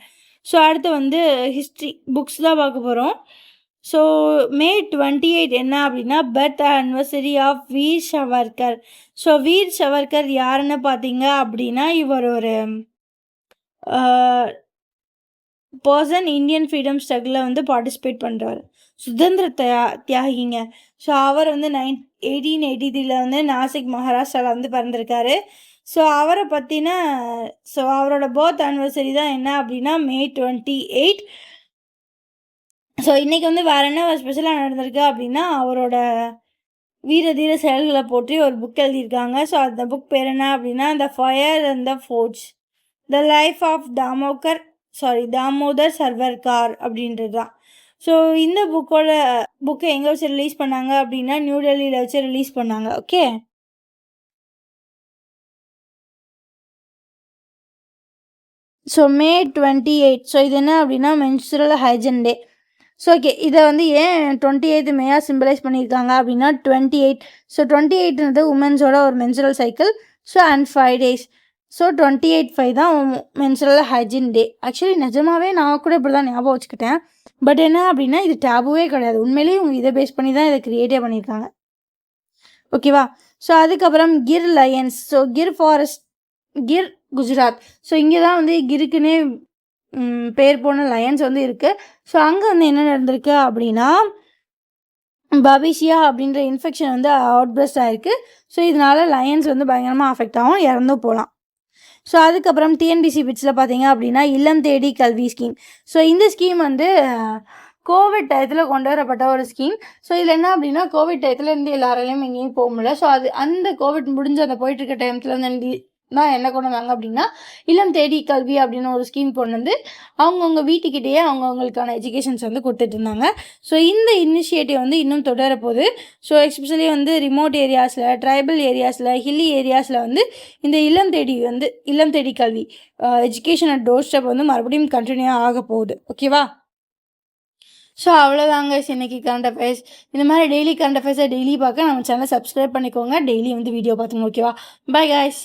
ஸோ அடுத்து வந்து ஹிஸ்ட்ரி புக்ஸ் தான் பார்க்க போகிறோம். ஸோ May 28 என்ன அப்படின்னா birth anniversary of Veer Savarkar. So Veer Savarkar யாருன்னு பார்த்தீங்க அப்படின்னா இவர் ஒரு பர்சன் இந்தியன் ஃப்ரீடம் ஸ்ட்ரகிளில் வந்து பார்ட்டிசிபேட் பண்ணுறாரு, சுதந்திர தியாகிங்க. ஸோ அவர் வந்து 1883 வந்து நாசிக் மகாராஷ்டிராவில் வந்து பிறந்திருக்காரு. ஸோ அவரை பற்றின அவரோட பர்த் அனிவர்சரி தான் என்ன அப்படின்னா May 28. ஸோ இன்றைக்கி வந்து வேறு என்ன ஸ்பெஷலாக நடந்திருக்கு அப்படின்னா அவரோட வீர தீர செயல்களை போற்றி ஒரு புக் எழுதியிருக்காங்க. ஸோ அந்த புக் பேர் என்ன அப்படின்னா the fire and the forge, the life of Damodar Savarkar அப்படின்றது தான். ஸோ இந்த புக்கை எங்கே வச்சு ரிலீஸ் பண்ணாங்க அப்படின்னா நியூ டெல்லியில் வச்சு ரிலீஸ் பண்ணாங்க. ஓகே. So May 28. ஸோ இது என்ன அப்படின்னா மென்சுரல் ஹைஜன் டே. ஸோ ஓகே, இதை வந்து ஏன் 28th மேயாக சிம்பிளைஸ் பண்ணியிருக்காங்க அப்படின்னா 28. ஸோ 28ன்றது உமன்ஸோட ஒரு menstrual cycle. So and 5 days. So 28/5 தான் மென்சுரல் ஹைஜீன் டே. ஆக்சுவலி நிஜமாகவே நான் கூட இப்படி தான் ஞாபகம் வச்சுக்கிட்டேன். பட் என்ன அப்படின்னா இது டேபுவே கிடையாது, உண்மையிலேயே இவங்க இதை பேஸ் பண்ணி தான் இதை க்ரியேட்டே பண்ணியிருக்காங்க. ஓகேவா? ஸோ அதுக்கப்புறம் Gir Lions. So Gir Gujarat. So இங்கே தான் வந்து கிருக்குன்னே பேர் போன லயன்ஸ் வந்து இருக்குது. ஸோ அங்கே வந்து என்ன நடந்திருக்கு அப்படின்னா பபிஷியா அப்படின்ற இன்ஃபெக்ஷன் வந்து அவுட் பிரஸ்ட் ஆகிருக்கு. ஸோ இதனால் லயன்ஸ் வந்து பயங்கரமாக அஃபெக்ட் ஆகும், இறந்தும் போகலாம். ஸோ அதுக்கப்புறம் டிஎன்பிசி பிட்ஸில் பார்த்தீங்க அப்படின்னா இல்லம் தேடி கல்வி ஸ்கீம். ஸோ இந்த ஸ்கீம் வந்து கோவிட் டயத்தில் கொண்டு வரப்பட்ட ஒரு ஸ்கீம். ஸோ இதில் என்ன அப்படின்னா கோவிட் டயத்தில் இருந்து எல்லாராலையும் எங்கேயும் போக முடியல. ஸோ அந்த கோவிட் முடிஞ்சு அந்த போயிட்டுருக்க டைமத்தில் வந்து தான் என்ன கொண்டு வந்தாங்க அப்படின்னா, இல்லம் தேடி கல்வி அப்படின்னு ஒரு ஸ்கீம் கொண்டு வந்து அவங்கவுங்க வீட்டுக்கிட்டேயே அவங்கவுங்களுக்கான எஜுகேஷன்ஸ் வந்து கொடுத்துட்ருந்தாங்க. ஸோ இந்த இனிஷியேட்டிவ் வந்து இன்னும் தொடரப்போகுது. ஸோ எஸ்பெஷலி வந்து ரிமோட் ஏரியாஸில், ட்ரைபல் ஏரியாஸில், ஹில்லி ஏரியாஸில் வந்து இந்த இல்லம் தேடி கல்வி எஜுகேஷன் அட் டோர் ஸ்டெப் வந்து மறுபடியும் கண்டினியூ ஆக போகுது. ஓகேவா? ஸோ அவ்வளோதாங்க இன்னைக்கு கரண்ட் அஃபேர்ஸ். இந்த மாதிரி டெய்லி கரண்ட் அஃபேர்ஸை டெய்லி பார்க்க நம்ம சேனலை சப்ஸ்கிரைப் பண்ணிக்கோங்க. டெய்லி வந்து வீடியோ பார்த்துங்க. ஓகேவா? By guys.